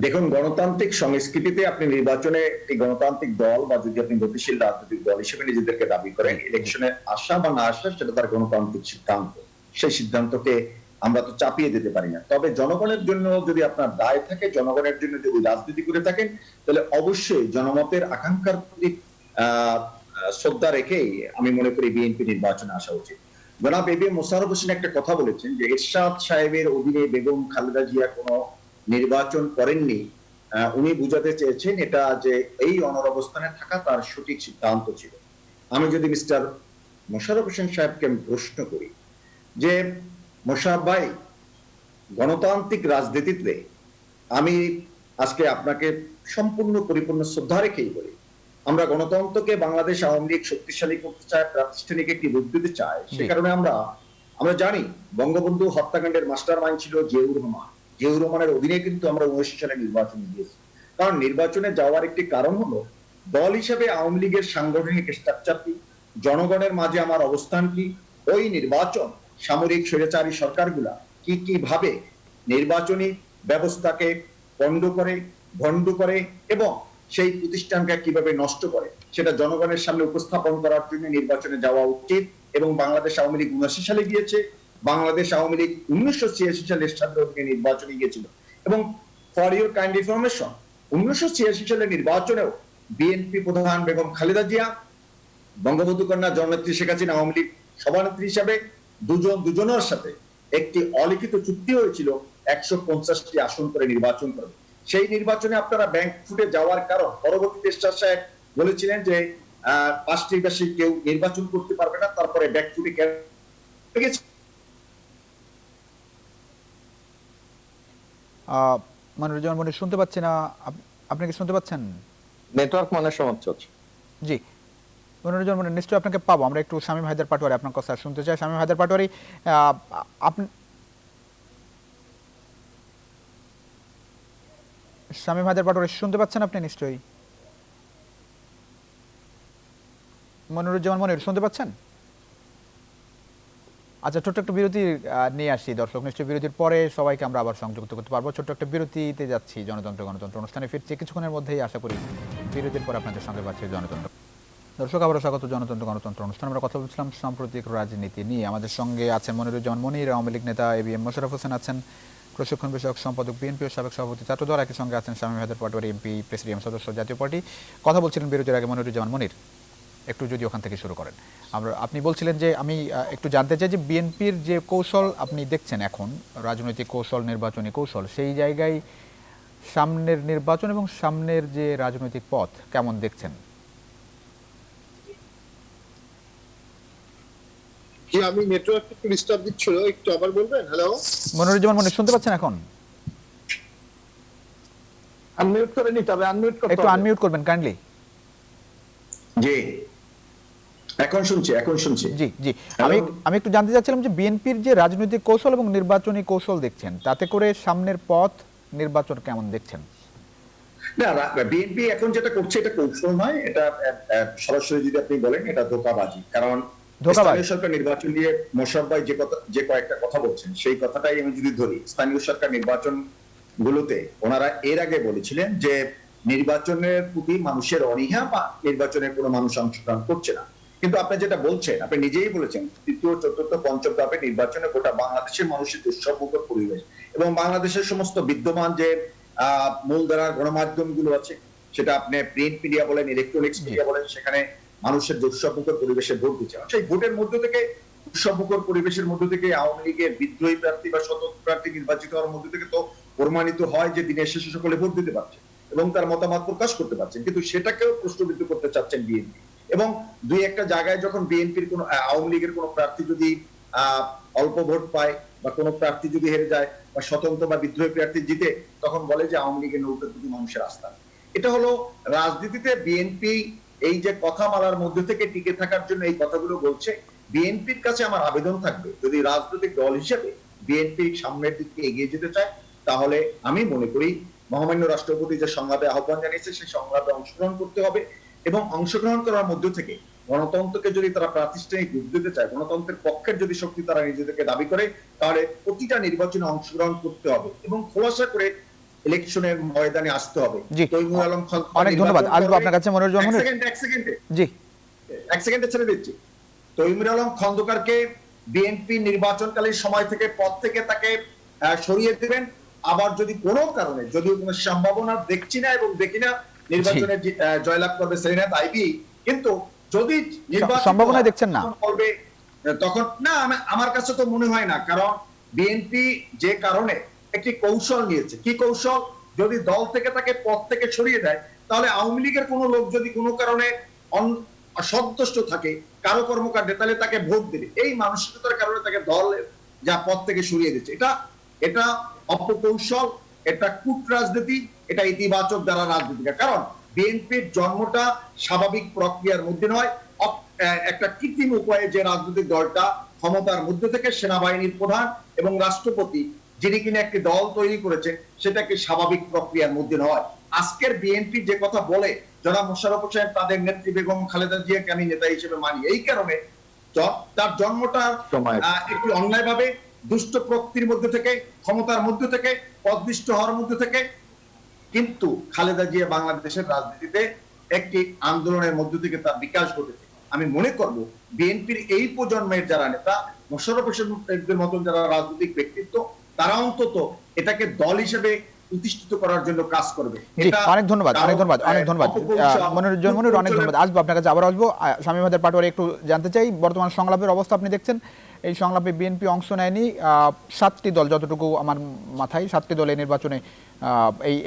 দেখুন, গণতান্ত্রিক সংস্কৃতিতে আপনি নির্বাচনে একটি গণতান্ত্রিক দল বা যদি আপনি গতিশীল রাজনৈতিক দল হিসেবে নিজেদেরকে দাবি করেন, ইলেকশনে আসা বা না আসা সেটা তার গণতান্ত্রিক সিদ্ধান্ত। সেই সিদ্ধান্তকে আমরা তো চাপিয়ে দিতে পারি না। তবে জনগণের জন্য যদি আপনার দায় থাকে, জনগণের জন্য যদি রাজনীতি করে থাকেন, তাহলে অবশ্যই জনমতের আকাঙ্ক্ষার প্রতি শ্রদ্ধা রেখেই আমি মনে করি বিএনপি নির্বাচনে আসা উচিত। জনাব A B M Mosharraf Hossain একটা কথা বলেছেন যে এরশাদ সাহেবের অধীনে বেগম খালেদা জিয়া কোনো নির্বাচন করেননি। উনি বুঝাতে চেয়েছেন এটা যে এই অনরবস্থানে থাকা তার সঠিক সিদ্ধান্ত ছিল। আমি যদি মিস্টার মোশাররফ হোসেন সাহেবকে আমি প্রশ্ন করি যে মোশাররফ ভাই, গণতান্ত্রিক রাজনীতিতে আমি আজকে আপনাকে সম্পূর্ণ পরিপূর্ণ শ্রদ্ধা রেখেই বলি, আমরা গণতন্ত্রকে বাংলাদেশ আওয়ামী লীগ শক্তিশালী করতে চায়, প্রাতিষ্ঠানিক একটি রূপ দিতে চায়। সে কারণে আমরা জানি বঙ্গবন্ধু হত্যাকাণ্ডের মাস্টার মাইন্ড ছিল জিয়াউর রহমান। জিয়াউর রহমানের অধীনে কিন্তু আমরা 19 সালে নির্বাচনে গিয়েছি। কারণ নির্বাচনে যাওয়ার একটি কারণ হলো দল হিসেবে আওয়ামী লীগের সাংগঠনিক স্ট্রাকচার কি, জনগণের মাঝে আমার অবস্থান কি, ওই নির্বাচন সামরিক স্বৈরাচারী সরকারগুলা কি কি ভাবে নির্বাচনী ব্যবস্থাকে ভণ্ড করে এবং সেই প্রতিষ্ঠানকে কিভাবে নষ্ট করে সেটা জনগণের সামনে উপস্থাপন করার জন্য নির্বাচনে যাওয়া উচিত। এবং বাংলাদেশ আওয়ামী লীগ 79 সালে গিয়েছে, বাংলাদেশ আওয়ামী লীগ 1986 সালে এরশাদের অধীনে নির্বাচনে গিয়েছিল। এবং ফর ইউর কাইন্ড ইনফরমেশন, 1986 সালের নির্বাচনেও বিএনপি প্রধান বেগম খালেদা জিয়া, বঙ্গবন্ধু কন্যা জননেত্রী শেখ হাসিনা আওয়ামী লীগ সভানেত্রী হিসাবে দুজনের সাথে একটি অলিখিত চুক্তি হয়েছিল 150টি আসন করে নির্বাচন করবে। সেই নির্বাচনে আপনারা ব্যাংক ফুটে যাওয়ার কারণ পরবর্তীতে এরশাদ সাহেব বলেছিলেন যে 5টির বেশি কেউ নির্বাচন করতে পারবে না, তারপরে ব্যাংক ফুটে গেছে। মনিরুজ্জামান মনির শুনতে পাচ্ছি না, আপনি কি শুনতে পাচ্ছেন? নেটওয়ার্ক মানে সমস্যা হচ্ছে। জি, মনিরুজ্জামান মনির, নিশ্চয়ই আপনাকে পাবো। আমরা একটু শামীম হায়দার পাটোয়ারি আপনার কথা শুনতে চাই। শামীম হায়দার পাটোয়ারি, আপনি শামীম হায়দার পাটোয়ারি শুনতে পাচ্ছেন আপনি নিশ্চয়ই? মনিরুজ্জামান মনির শুনতে পাচ্ছেন? আচ্ছা, ছোট্ট একটা বিরতি নিয়ে আসি দর্শক। নিশ্চয়ই বিরতির পরে সবাইকে আমরা আবার সংযুক্ত করতে পারবো। ছোট্ট একটা বিরতিতে যাচ্ছি, জনতন্ত্র গণতন্ত্র অনুষ্ঠানে ফিরছি কিছুক্ষণের মধ্যেই, আশা করি বিরতির পর আপনাদের সঙ্গে পাচ্ছি জনতন্ত্র। দর্শক, আবারও স্বাগত জনতন্ত্র গণতন্ত্র অনুষ্ঠান। আমরা কথা বলছিলাম সাম্প্রতিক রাজনীতি নিয়ে। আমাদের সঙ্গে আছেন মনিরুজ্জামান মনির, আওয়ামী লীগ নেতা A B M Mosharraf Hossain আছেন, প্রশিক্ষণ বিষয়ক সম্পাদক বিএনপি ও সাবেক সভাপতি ছাত্রদল। একই সঙ্গে আছেন শামীম হায়দার পাটোয়ারি, এমপি, প্রেসিডিয়াম সদস্য, জাতীয় পার্টি। কথা বলছিলেন বিরতির আগে মনিরুজ্জামান মনির, একটু যদি ওখান থেকে শুরু করেন। আপনি বলছিলেন যে আমি একটু জানতে চাই যে বিএনপির যে কৌশল আপনি দেখছেন এখন, রাজনৈতিক কৌশল, নির্বাচনী কৌশল, সেই জায়গায় সামনের নির্বাচন এবং সামনের যে রাজনৈতিক পথ কেমন দেখছেন? আমি নেটওয়ার্ক একটু ডিস্টার্ব দিচ্ছিল, একটু আবার বলবেন? হ্যালো মনিরুজ্জামান মনির, শুনতে পাচ্ছেন এখন? আনমিউট করে নিতে হবে, আনমিউট করতে হবে। একটু আনমিউট করবেন কাইন্ডলি। জি, এখন শুনছি। জি জি, আমি একটু জানতে চাচ্ছিলাম যে বিএনপির যে রাজনৈতিক কৌশল এবং নির্বাচনী কৌশল দেখছেন, তাতে করে সামনের পথ নির্বাচন কেমন দেখছেন? না, বিএনপি এখন যেটা করছে এটা কৌশল নয়, এটা সরাসরি যদি আপনি বলেন এটা ধোঁকাবাজি। কারণ স্থানীয় সরকার নির্বাচন নিয়ে মোশাররফ ভাই যে কয়েকটা কথা বলছেন, সেই কথাটাই আমি যদি ধরি, স্থানীয় সরকার নির্বাচন গুলোতে ওনারা এর আগে বলেছিলেন যে নির্বাচনের প্রতি মানুষের অনীহা বা নির্বাচনে কোনো মানুষ অংশগ্রহণ করছে না। কিন্তু আপনি যেটা বলছেন, আপনি নিজেই বলেছেন, তৃতীয়, চতুর্থ, পঞ্চম ধাপে নির্বাচনে গোটা বাংলাদেশের মানুষের দুঃসহমুখর পরিবেশ এবং বাংলাদেশের সমস্ত বিদ্যমান যে মূলধারার গণমাধ্যম গুলো আছে, সেটা আপনি প্রিন্ট মিডিয়া বলেন, ইলেকট্রনিক্স মিডিয়া বলেন, সেখানে মানুষের দুঃসহমুখর পরিবেশে ভোট দিচ্ছে। সেই ভোটের মধ্যে থেকে, দুঃসহমুখর পরিবেশের মধ্যে থেকে আওয়ামী লীগের বিদ্রোহী প্রার্থী বা স্বতন্ত্র প্রার্থী নির্বাচিত হওয়ার মধ্যে থেকে তো প্রমাণিত হয় যে দিনের শেষে সকলে ভোট দিতে পারছে এবং তার মতামত প্রকাশ করতে পারছেন। কিন্তু সেটাকেও প্রশ্নবিদ্ধ করতে চাচ্ছেন বিএনপি। এবং দুই একটা জায়গায় যখন বিএনপির কোন আওয়ামী লীগের কোন প্রার্থী যদি অল্প ভোট পায় বা কোন প্রার্থী যদি হেরে যায় বা স্বতন্ত্র বা বিদ্রোহী প্রার্থী জিতে, তখন বলে যে আওয়ামী লীগের নৌকার প্রতি মানুষের আস্থা। এটা হলো রাজনীতিতে বিএনপি এই যে কথা মালার মধ্যে থেকে টিকে থাকার জন্য এই কথাগুলো বলছে। বিএনপির কাছে আমার আবেদন থাকবে, যদি রাজনৈতিক দল হিসেবে বিএনপি সামনের দিকে এগিয়ে যেতে চায়, তাহলে আমি মনে করি মহামান্য রাষ্ট্রপতি যে সংলাপে আহ্বান জানিয়েছে সেই সংলাপে অংশগ্রহণ করতে হবে এবং অংশগ্রহণ করার মধ্য থেকে গণতন্ত্রকে যদি তারা প্রাতিষ্ঠানিক রূপ দিতে চায়, গণতন্ত্রের পক্ষের যদি শক্তি তারা নিজেদেরকে দাবি করে, তাহলে প্রতিটা নির্বাচনে অংশগ্রহণ করতে হবে এবং খোলাসা করে ইলেকশনের ময়দানে আসতে হবে। তৈমুর আলম খান, অনেক ধন্যবাদ। আসবো আপনার কাছে মনিরুজ্জামান মনির। এক সেকেন্ডে ছেড়ে দিচ্ছি। তৈমুর আলম খন্দকারকে বিএনপি নির্বাচনকালীন সময় থেকে পদ থেকে তাকে সরিয়ে দেবেন। আবার যদি কোনো কারণে, যদিও কোনো সম্ভাবনা দেখছি না এবং দেখি না নির্বাচনে জয়লাভ করবে সেলিনা আইবি, কিন্তু যদি সম্ভাবনা দেখছেন না করবে তখন না, আমার কাছে তো মনে হয় না। কারণ বিএনপি যে কারণে একটি কৌশল নিয়েছে, কি কৌশল? যদি দল থেকে তাকে পদ থেকে সরিয়ে দেয়, তাহলে আওয়ামী লীগের কোনো লোক যদি কোনো কারণে অসন্তুষ্ট থাকে কারো কর্মকাণ্ডে, তাহলে তাকে ভোট দেবে। এই মানসিকতার কারণে তাকে দল যা পদ থেকে সরিয়ে দিচ্ছে। এটা অপকৌশল, এটা কূট রাজনীতি, এটা ইতিবাচক দ্বারা রাজনীতি। কারণ বিএনপির জন্মটা স্বাভাবিক প্রক্রিয়ার মধ্যে নয়, একটা কৃত্রিম উপায়ে যে রাজনৈতিক দলটা ক্ষমতার মধ্যে থেকে সেনাবাহিনীর প্রধান এবং রাষ্ট্রপতি যিনি কিনা একটি দল তৈরি করেছেন, সেটা কি স্বাভাবিক প্রক্রিয়ার মধ্যে নয়। আজকের বিএনপি যে কথা বলে, জনাব মোশাররফ হোসেন তাদের নেত্রী বেগম খালেদা জিয়াকে আমি নেতা হিসেবে মানি, এই কারণে তার জন্মটা একটি অন্যায়ভাবে দুষ্ট প্রকৃতির মধ্যে থেকে, ক্ষমতার মধ্যে থেকে, পদবিষ্ট হওয়ার মধ্যে থেকে। কিন্তু খালেদা জিয়া বাংলাদেশের রাজনীতিতে একটি আন্দোলনের মধ্য থেকে তার বিকাশ ঘটেছে। আমি মনে করব বিএনপির এই প্রজন্মের যারা নেতা, মোশাররফ হোসেনের মতন যারা রাজনৈতিক ব্যক্তিত্ব, তারা অন্তত এটাকে দল হিসেবে প্রতিষ্ঠিত করার জন্য কাজ করবে। অনেক ধন্যবাদ, অনেক ধন্যবাদ, অনেক ধন্যবাদ মনিরুজ্জামান মনির, অনেক ধন্যবাদ। আসবো আপনার কাছে, আবার আসবো। শামীম হায়দার পাটোয়ারি, একটু জানতে চাই বর্তমান সংলাপের অবস্থা আপনি দেখছেন। এই সংলাপে বিএনপি অংশ নেয়নি 7টি দল, যতটুকু আমার মাথায় 7টি দল এই নির্বাচনে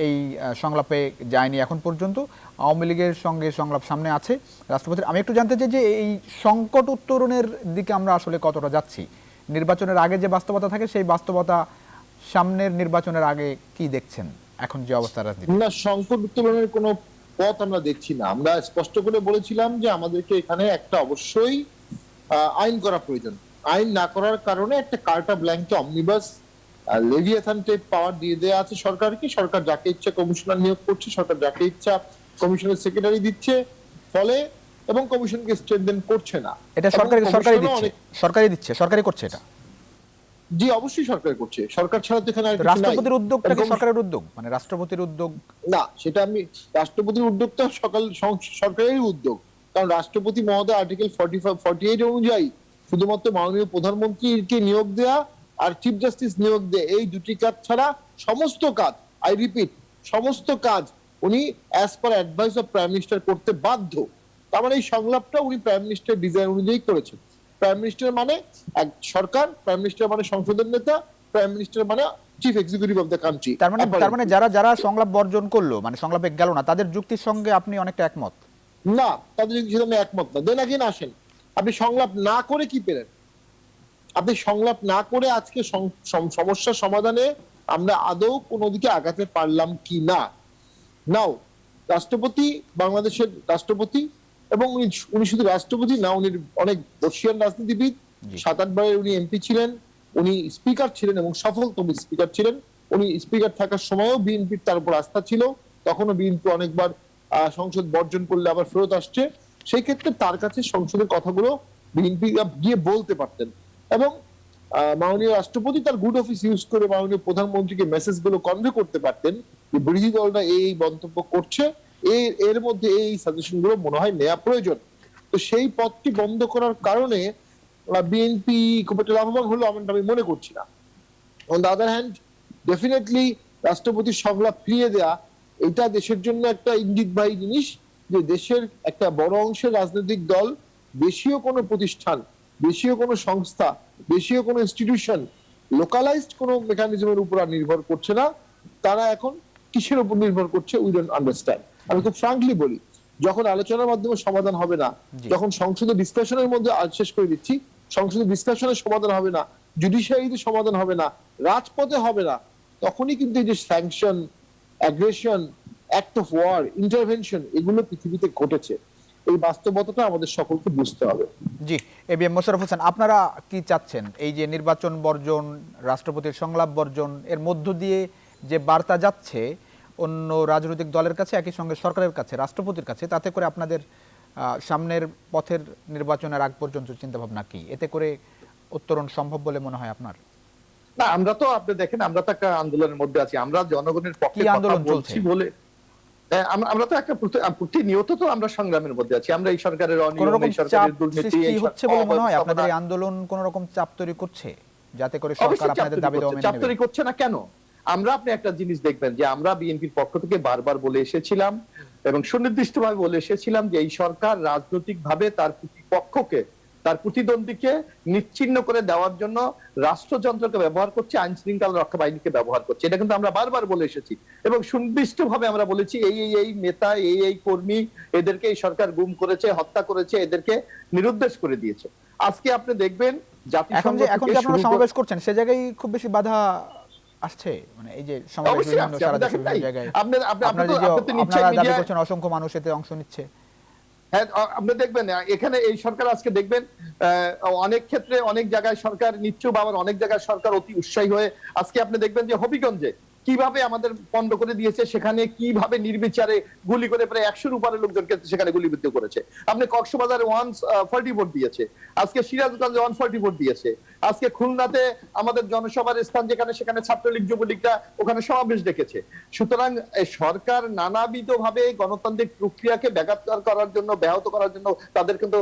এই সংলাপে যায়নি এখন পর্যন্ত। আওয়ামী লীগের সঙ্গে সংলাপ সামনে আছে রাষ্ট্রপতির। আমি একটু জানতে চাই যে এই সংকট উত্তরণের দিকে আমরা আসলে কতটা যাচ্ছি? নির্বাচনের আগে যে বাস্তবতা থাকে, সেই বাস্তবতা সামনের নির্বাচনের আগে কি দেখছেন এখন যে অবস্থা রাজনীতি? না, সংকট উত্তোলনের কোনো পথ আমরা দেখছি না। আমরা স্পষ্ট করে বলেছিলাম যে আমাদেরকে এখানে একটা অবশ্যই আইন করা প্রয়োজন। আইন না করার কারণে একটা কার্টা ব্ল্যাঙ্কে অমনিবাস লেভিয়াথান টাইপ পাওয়ার দিয়ে দেওয়া আছে সরকারকে। সরকার যাকে ইচ্ছা কমিশনার নিয়োগ করছে, সরকার যাকে ইচ্ছা কমিশনের সেক্রেটারি দিচ্ছে, ফলে এবং কমিশনকে স্ট্রেনথেন করছে না। এটা সরকারি করছে এটা। জি, অবশ্যই সরকার করছে। সরকার ছাড়া তো এখানে রাষ্ট্রপতির উদ্যোগটা কি সরকারের উদ্যোগ? মানে রাষ্ট্রপতির উদ্যোগ না, সেটা আমি রাষ্ট্রপতির উদ্যোগটা সরকারের উদ্যোগ। কারণ রাষ্ট্রপতি মহোদয় আর্টিকেল 48 অনুযায়ী শুধুমাত্র মাননীয় প্রধানমন্ত্রীকে নিয়োগ দেয়া আর চিফ জাস্টিস নিয়োগ দেয়া, এই দুটি কাজ ছাড়া সমস্ত কাজ, আই রিপিট, সমস্ত কাজ উনি as per advice of prime minister করতে বাধ্য। তার মানে এই সংলাপটা উনি প্রাইম মিনিস্টার ডিজাইন অনুযায়ী করেছেন। প্রাইম মিনিস্টার মানে এক সরকার, প্রাইম মিনিস্টার মানে সংসদের নেতা, প্রাইম মিনিস্টার মানে chief executive of the country. তার মানে যারা সংলাপ বর্জন করলো, মানে সংলাপে গেল না, তাদের যুক্তির সঙ্গে আপনি অনেকটা একমত? না, তাদের যুক্তির সঙ্গে একমত না। দেন আগেন আসেন, আপনি সংলাপ না করে কি পেলেন? আপনি সংলাপ না করে আজকে সমস্যার সমাধানে আমরা আদৌ কোনো দিকে আগাতে পারলাম কি না? নাও, রাষ্ট্রপতি, বাংলাদেশের রাষ্ট্রপতি, এবং উনি শুধু রাষ্ট্রপতি না, উনি অনেক বর্ষিয়ান রাজনীতিবিদ, 7-8 বারের উনি এমপি ছিলেন, উনি স্পিকার ছিলেন এবং সফলতম স্পিকার ছিলেন। উনি স্পিকার থাকার সময়ও বিএনপির তার উপর আস্থা ছিল, তখনও বিএনপি অনেকবার সংসদ বর্জন করলে আবার ফেরত আসছে। সেই ক্ষেত্রে তার কাছে সংসদের কথাগুলো বিএনপি গিয়ে বলতে পারতেন এবং মাননীয় রাষ্ট্রপতি তার গুড অফিস ইউজ করে মাননীয় প্রধানমন্ত্রীকে মেসেজ গুলো কনভে করতে পারতেন যে বিরোধী দলটা এই মন্তব্য করছে, এর মধ্যে এই সাজেশন গুলো মনে হয় নেওয়া প্রয়োজন। তো সেই পথটি বন্ধ করার কারণে বিএনপি খুব একটা লাভবান হলো আমি মনে করছি না। On the other hand, definitely রাষ্ট্রপতির সংলাপ ফিরিয়ে দেয়া, এটা দেশের জন্য একটা ইঙ্গিতবাহী জিনিস যে দেশের একটা বড় অংশের রাজনৈতিক দল, দেশীয় কোনো প্রতিষ্ঠান, দেশীয় কোনো সংস্থা, দেশীয় কোনো ইনস্টিটিউশন লোকালাইজড কোনো মেকানিজমের উপর আর নির্ভর করছে না। তারা এখন কিসের উপর নির্ভর করছে? We don't understand. আমি খুব ফ্রাঙ্কলি বলি, যখন আলোচনার মাধ্যমে সমাধান হবে না, যখন সংসদে ডিসকাশনের মধ্যে শেষ করে দিচ্ছি, সংসদে ডিসকাশনের সমাধান হবে না, জুডিশিয়ারিতে সমাধান হবে না, রাজপথে হবে না, তখনই কিন্তু এই যে sanction, aggression, act of war, intervention, এগুলো পৃথিবীতে ঘটেছে। এই বাস্তবতাটা আমাদের সকলকে বুঝতে হবে। জি, এবিএম মোশাররফ হোসেন, আপনারা কি চাচ্ছেন? এই যে নির্বাচন বর্জন, রাষ্ট্রপতির সংলাপ বর্জন, এর মধ্য দিয়ে যে বার্তা যাচ্ছে অন্য রাজনৈতিক দলের কাছে, একই সঙ্গে সরকারের কাছে, রাষ্ট্রপতির কাছে, তাতে করে আপনাদের সামনের পথের নির্বাচনের আগ পর্যন্ত চিন্তা ভাবনা কি, এতে করে উত্তরণ সম্ভব বলে মনে হয় আপনার? না, আমরা তো আপনি দেখেন আমরা তো একটা আন্দোলনের মধ্যে আছি, আমরা জনগণের পক্ষে কি কথা আন্দোলন বলছি চলছে? বলে আমরা তো একটা প্রতিনিয়ত তো আমরা সংগ্রামের মধ্যে আছি। আমরা এই সরকারের কোন অনিয়ম, রকম এই চাপ সরকারের দুর্নীতি, সৃষ্টি এই হচ্ছে বলে মনে হয় আপনাদের অব্যবস্থাপনা। এই আন্দোলন কোন রকম চাপ তৈরি করছে, যাতে করে সরকার অবশ্যই চাপ আপনাদের দাবি দেওয়া মেনে চাপ নেবে? তৈরি করছে না কেন? আমরা আপনি একটা জিনিস দেখবেন যে আমরা বিএনপির পক্ষ থেকে বারবার বলে এসেছিলাম এবং সুনির্দিষ্টভাবে বলে এসেছিলাম যে এই সরকার রাজনৈতিকভাবে তার প্রতিপক্ষকে, তার প্রতিদ্বন্দ্বীকে নিশ্চিহ্ন করে দেওয়ার জন্য রাষ্ট্রযন্ত্রকে ব্যবহার করছে, আইন শৃঙ্খলা রক্ষা বাহিনীকে ব্যবহার করছে। এটা কিন্তু আমরা বারবার বলে এসেছি এবং সুনির্দিষ্টভাবে আমরা বলেছি এই নেতা, এই কর্মী, এদেরকে এই সরকার গুম করেছে, হত্যা করেছে, এদেরকে নিরুদ্দেশ করে দিয়েছে। আজকে আপনি দেখবেন এখন যে আপনারা সমাবেশ করছেন সে জায়গায় খুব বেশি বাধা আসছে, মানে এই যে সমাবেশ বিভিন্ন সারা দেশের বিভিন্ন জায়গায় আপনারা দাবি করছেন অসংখ্য মানুষ এতে অংশ নিচ্ছে। হ্যাঁ, আপনি দেখবেন এখানে এই সরকার আজকে দেখবেন অনেক ক্ষেত্রে অনেক জায়গায় সরকার নিশ্চুপ, আবার অনেক জায়গায় সরকার অতি উৎসাহী হয়ে আজকে আপনি দেখবেন যে হবিগঞ্জে কিভাবে আমাদের পণ্ড করে দিয়েছে, সেখানে কিভাবে নির্বিচারে গুলি করে প্রায় 100-র উপরে লোকজনকে সেখানে গুলিবিদ্ধ করেছে। আপনি কক্সবাজারে 144 দিয়েছে, আজকে সিরাজগঞ্জে 144 দিয়েছে, আজকে খুলনাতে আমাদের জনসভার স্থান যেখানে সেখানে ছাত্রলীগ যুবলীগরা ওখানে সমাবেশ ডেকেছে। সুতরাং সরকার নানাবিধ ভাবে গণতান্ত্রিক প্রক্রিয়াকে ব্যাহত করার জন্য তাদের কিন্তু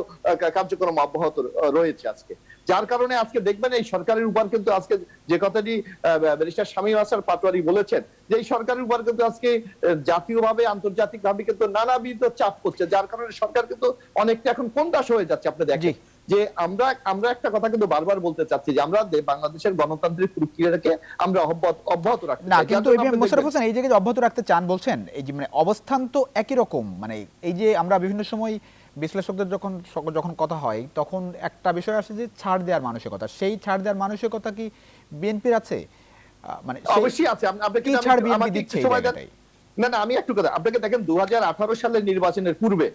কার্যক্রম অব্যাহত রয়েছে আজকে। যার কারণে আজকে দেখবেন এই সরকারের উপর কিন্তু আজকে যে কথাটি ব্যারিস্টার শামীম আহসান পাটোয়ারি বলেছেন যে এই সরকারের উপর কিন্তু আজকে জাতীয়ভাবে আন্তর্জাতিকভাবে কিন্তু নানাবিধ চাপ করছে, যার কারণে সরকার কিন্তু অনেকটা এখন কোণঠাসা হয়ে যাচ্ছে। আপনি দেখেন যে আমরা একটা কথা কিন্তু বারবার বলতে চাচ্ছি যে আমরা বাংলাদেশের গণতান্ত্রিক প্রক্রিয়াকে আমরা অব্যাহত রাখতে না, কিন্তু মোশাররফ হোসেন এই জায়গায় অব্যাহত রাখতে চান বলছেন, এই যে মানে অবস্থান তো একই রকম, মানে এই যে আমরা বিভিন্ন সময় বিশ্লেষকদের যখন কথা হয় তখন একটা বিষয় আসে যে ছাড় দেওয়ার মানসিকতা, সেই ছাড় দেওয়ার মানসিকতা কি বিএনপির আছে? মানে অবশ্যই আছে। কি ছাড় বিএনপি দিচ্ছে? না, আমি একটু কথা আপনাকে দেখেন 2018 সালের নির্বাচনের পূর্বে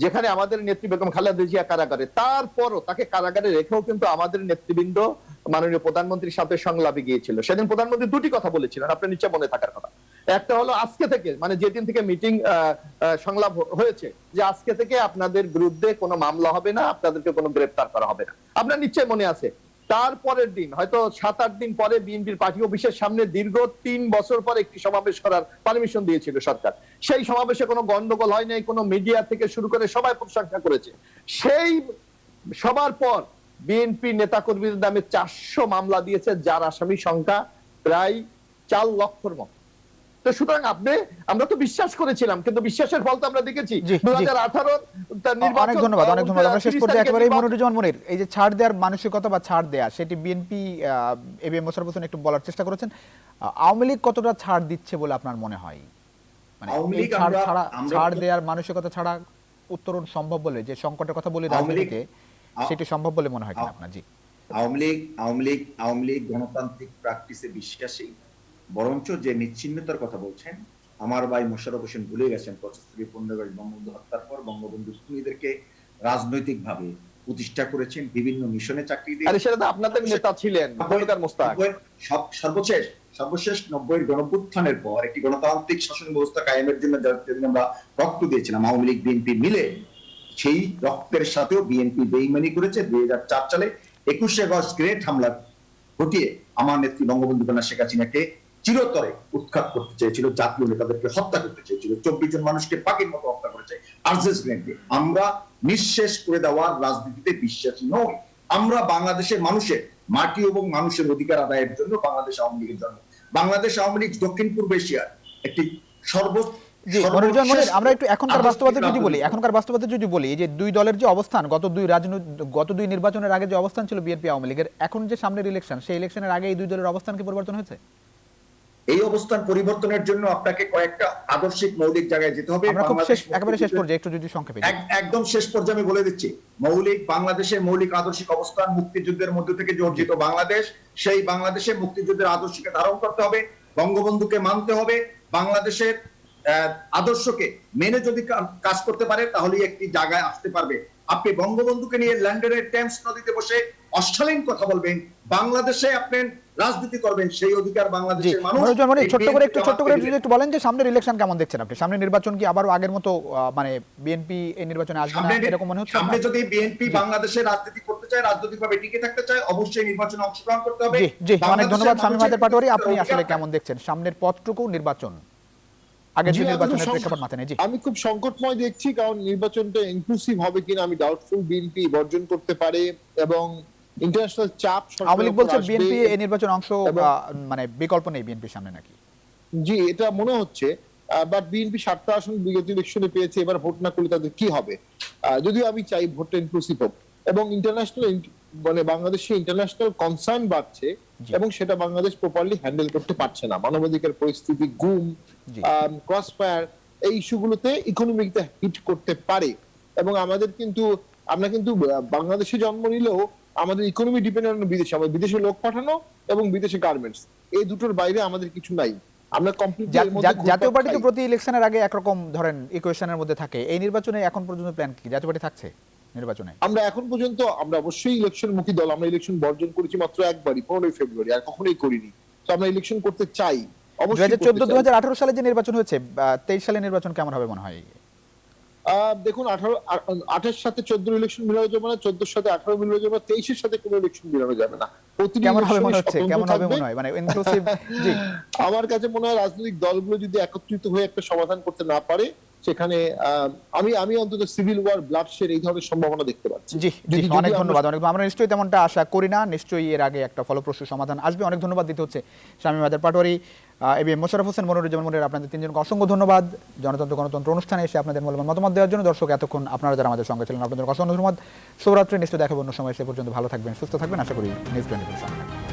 যেখানে আমাদের নেত্রী বেগম খালেদা জিয়া কারাগারে, তারপরও তাকে কারাগারে রেখেও কিন্তু আমাদের নেতৃবৃন্দ মাননীয় প্রধানমন্ত্রীর সাথে সংলাপে গিয়েছিল। সেদিন প্রধানমন্ত্রী দুটি কথা বলেছিলেন, আপনার নিশ্চয় মনে থাকার কথা। একটা হলো আজকে থেকে, মানে যেদিন থেকে মিটিং সংলাপ হয়েছে, যে আজকে থেকে আপনাদের বিরুদ্ধে কোনো মামলা হবে না, আপনাদেরকে কোনো গ্রেফতার করা হবে না। আপনার নিশ্চয় মনে আছে তারপরের দিন হয়তো 7-8 দিন পরে বিএনপির পার্টি অফিসের সামনে দীর্ঘ 3 বছর পর একটি সমাবেশ করার পারমিশন দিয়েছিল সরকার। সেই সমাবেশে কোনো গন্ডগোল হয় নাই, কোনো মিডিয়া থেকে শুরু করে সবাই প্রশংসা করেছে। সেই সবার পর বিএনপি নেতাকর্মীদের নামে 400 মামলা দিয়েছে, যার আসামি সংখ্যা প্রায় 4 লক্ষর মতো। তো সুতরাং আমরা তো বিশ্বাস করেছিলাম, কিন্তু বিশ্বাসের ফল তো আমরা দেখেছি 2018 নির্বাচন। অনেক ধন্যবাদ। আমরা শেষ পর্যায়ে একেবারে মনিরুজ্জামান মনির, এই যে ছাড় দেওয়ার মানসিকতা বা ছাড় দেয়া, সেটি বিএনপি এবিএম মোশাররফ হোসেন একটু বলার চেষ্টা করেছেন। আওয়ামী লীগ কতটা ছাড় দিচ্ছে বলে আপনার মনে হয়? মানে ছাড় দেওয়ার মানসিকতা ছাড়া উত্তরণ সম্ভব বলে, যে সংকটের কথা বলি রাজনীতিতে, সেটি সম্ভব বলে মনে হয় কিনা আপনার? জি, আওয়ামী লীগ গণতান্ত্রিক প্র্যাকটিসে বিশ্বাসী, বরঞ্চ যে নিশ্চিহ্নতার কথা বলছেন, আমার ভাই মোশাররফ হোসেন ভুলে গেছেন 75-15 আগস্ট বঙ্গবন্ধু হত্যার পর বঙ্গবন্ধু খুনিদেরকে রাজনৈতিকভাবে প্রতিষ্ঠা করেছেন, বিভিন্ন মিশনে চাকরি দিয়ে। আরে সেটা তো আপনাদের নেতা ছিলেন খন্দকার মোস্তাক। সর্বশেষ 90-এর গণঅভ্যুত্থানের পর একটি গণতান্ত্রিক শাসন ব্যবস্থা কায়েমের জন্য আমরা রক্ত দিয়েছিলাম আওয়ামী লীগ বিএনপি মিলে, সেই রক্তের সাথেও বিএনপি বেইমানি করেছে। 2004 সালে 21 আগস্ট গ্রেট হামলা ঘটিয়ে আমার নেত্রী বঙ্গবন্ধু কন্যা শেখ হাসিনাকে চিরতরে উৎখাত করতে চেয়েছিল, জাতীয় নেতাদেরকে হত্যা করতে চেয়েছিল, 24 জন মানুষকে পাখির মতো হত্যা করেছে আরজেস গ্রেনেড। আমরা নিঃশেষ করে দেওয়ার রাজনীতিতে বিশ্বাসী নই। আমরা বাংলাদেশের মানুষের মাটি এবং মানুষের অধিকার আদায়ের জন্য বাংলাদেশ আওয়ামী লীগের জন্ম। বাংলাদেশ আওয়ামী লীগ দক্ষিণ পূর্ব এশিয়ার একটি আমরা একটু এখনকার বাস্তবতা যদি বলি, এই যে দুই দলের যে অবস্থান, গত দুই নির্বাচনের আগে যে অবস্থান ছিল বিএনপি আওয়ামী লীগের, এখন যে সামনের ইলেকশন, সেই ইলেকশনের আগে এই দুই দলের অবস্থান কি পরিবর্তন হয়েছে? এই অবস্থান পরিবর্তনের জন্য আপনাকে কয়েকটা আদর্শিক মৌলিক জায়গায় যেতে হবে। একেবারে শেষ পর্যায়ে একটু যদি সংক্ষেপে, একদম শেষ পর্যায়ে আমি বলে দিচ্ছি, বাংলাদেশের মৌলিক আদর্শিক অবস্থান মুক্তিযুদ্ধের মধ্য থেকে যে অর্জিত বাংলাদেশ, সেই বাংলাদেশে মুক্তিযুদ্ধের আদর্শকে ধারণ করতে হবে, বঙ্গবন্ধুকে মানতে হবে, বাংলাদেশের আদর্শকে মেনে যদি কাজ করতে পারে তাহলেই একটি জায়গায় আসতে পারবে। আপনি বঙ্গবন্ধুকে নিয়ে লন্ডনের টেমস নদীতে বসে অশালীন কথা বলবেন, বাংলাদেশে আপনি রাজনীতি করবেন সেই অধিকার জি বাংলাদেশের মানুষ। মানে এই ছোট্ট করে BNP একটু আমাকে দিবেন। একটু বলেন যে সামনের ইলেকশন কেমন দেখছেন আপনি? সামনের নির্বাচন কি আবারও আগের মতো মানে বিএনপি এই নির্বাচনে আসবে না এরকম মনে হচ্ছে সামনে আপনার? যদি বিএনপি বাংলাদেশে রাজনীতি করতে চায়, রাজনৈতিকভাবে টিকে থাকতে চায়, অবশ্যই নির্বাচনে অংশগ্রহণ করতে হবে। জি জি অনেক বাংলাদেশের ধন্যবাদ শামীম মানুষের হায়দার পাটোয়ারি। আপনি অধিকার আসলে কেমন দেখছেন সামনের পথটুকু নির্বাচন আগের জি, যে আমি নির্বাচনের খুব প্রেক্ষাপট মাথায় নেই? জি আমি খুব সংকটময় দেখছি, কারণ নির্বাচনটা ইনক্লুসিভ হবে কিনা আমি ডাউটফুল। বিএনপি বর্জন করতে পারে এবং ইন্টারন্যাশনাল চাপ আওয়ামী লীগ সরকারের উপর বলছে আসবে। বিএনপি এই নির্বাচন অংশ এবং- মানে বিকল্প নেই বিএনপির সামনে নাকি? জি, এটা মনে হচ্ছে। বাট বিএনপি 7টা আসন বিগত ইলেকশনে পেয়েছে, এবার ভোট না করলে তাদের কি হবে? যদিও আমি চাই ভোটটা ইনক্লুসিভ হোক এবং ইন্টারন্যাশনাল মানে বাংলাদেশে ইন্টারন্যাশনাল কনসার্ন বাড়ছে জি। এবং সেটা বাংলাদেশ প্রপারলি হ্যান্ডেল করতে পারছে না। মানবাধিকার পরিস্থিতি, গুম, জি। ক্রস ফায়ার, এই ইস্যুগুলোতে ইকোনমিতে হিট করতে পারে। এবং আমরা কিন্তু বাংলাদেশে জন্ম নিলেও আমাদের ইকোনমি ডিপেন্ডেন্ট বিদেশে। আমাদের বিদেশে লোক পাঠানো এবং বিদেশে গার্মেন্টস, এই দুটোর বাইরে আমাদের কিছু নাই। আমরা কমপ্লিটলি এর মধ্যে জাতীয় পার্টি তো ঘুরপাক খাই। প্রতি ইলেকশনের আগে একরকম ধরেন ইকুয়েশনের মধ্যে থাকে, এই নির্বাচনে এখন পর্যন্ত প্ল্যান কি? জাতীয় পার্টি থাকছে নির্বাচনে? আমরা এখন পর্যন্ত আমরা অবশ্যই ইলেকশন মুখী দল। আমরা ইলেকশন বর্জন করেছি মাত্র একবারই, 15 ফেব্রুয়ারি, আর কখনোই করিনি। তো আমরা ইলেকশন করতে চাই, অবশ্যই করতে 2014 চাই। 2018 সালে যে নির্বাচন হয়েছে 23 সালে নির্বাচন কেমন হবে মনে হয়? দেখুন, 28 সাথে 14 ইলেকশন মিলানো যাবে না, 14 সাথে 18 মিলানো যাবে না, 23 সাথে কোনো ইলেকশন মিলানো যাবে না। প্রতিটি কেমন হবে ইলেকশনই মনে হচ্ছে? স্বতন্ত্র কেমন হবে থাকবে। মনে হয় মানে ইনক্লুসিভ? জি আমার কাছে মনে হয় রাজনৈতিক দলগুলো যদি একত্রিত হয়ে একটা সমাধান করতে না পারে, সেখানে আমি অন্তত সিভিল ওয়ার, ব্লাডশেড এই ধরনের সম্ভাবনা দেখতে পাচ্ছি। জি জি যদি অনেক আমরা- ধন্যবাদ। আমরা নিশ্চয়ই তেমনটা আশা করি না, নিশ্চয়ই এর আগে একটা ফলপ্রসূ সমাধান আসবে। অনেক ধন্যবাদ দিতে হচ্ছে শামীম হায়দার পাটোয়ারি, এবিএম মোশাররফ হোসেন, মনিরুজ্জামান মনির, আপনাদের তিনজনকে অসংখ্য ধন্যবাদ জনতন্ত্র গণতন্ত্র অনুষ্ঠানে এসে আপনাদের মূল্যবান মতামত দেওয়ার জন্য। দর্শক এতক্ষণ আপনারা যারা আমাদের সঙ্গে ছিলেন আপনাদের অসংখ্য ধন্যবাদ। শুভরাত্রি, নিশ্চয়ই দেখাবো অন্য সময়। সে পর্যন্ত ভালো থাকবেন, সুস্থ থাকবেন, আশা করি নিউজ 24 সঙ্গে থাকবেন।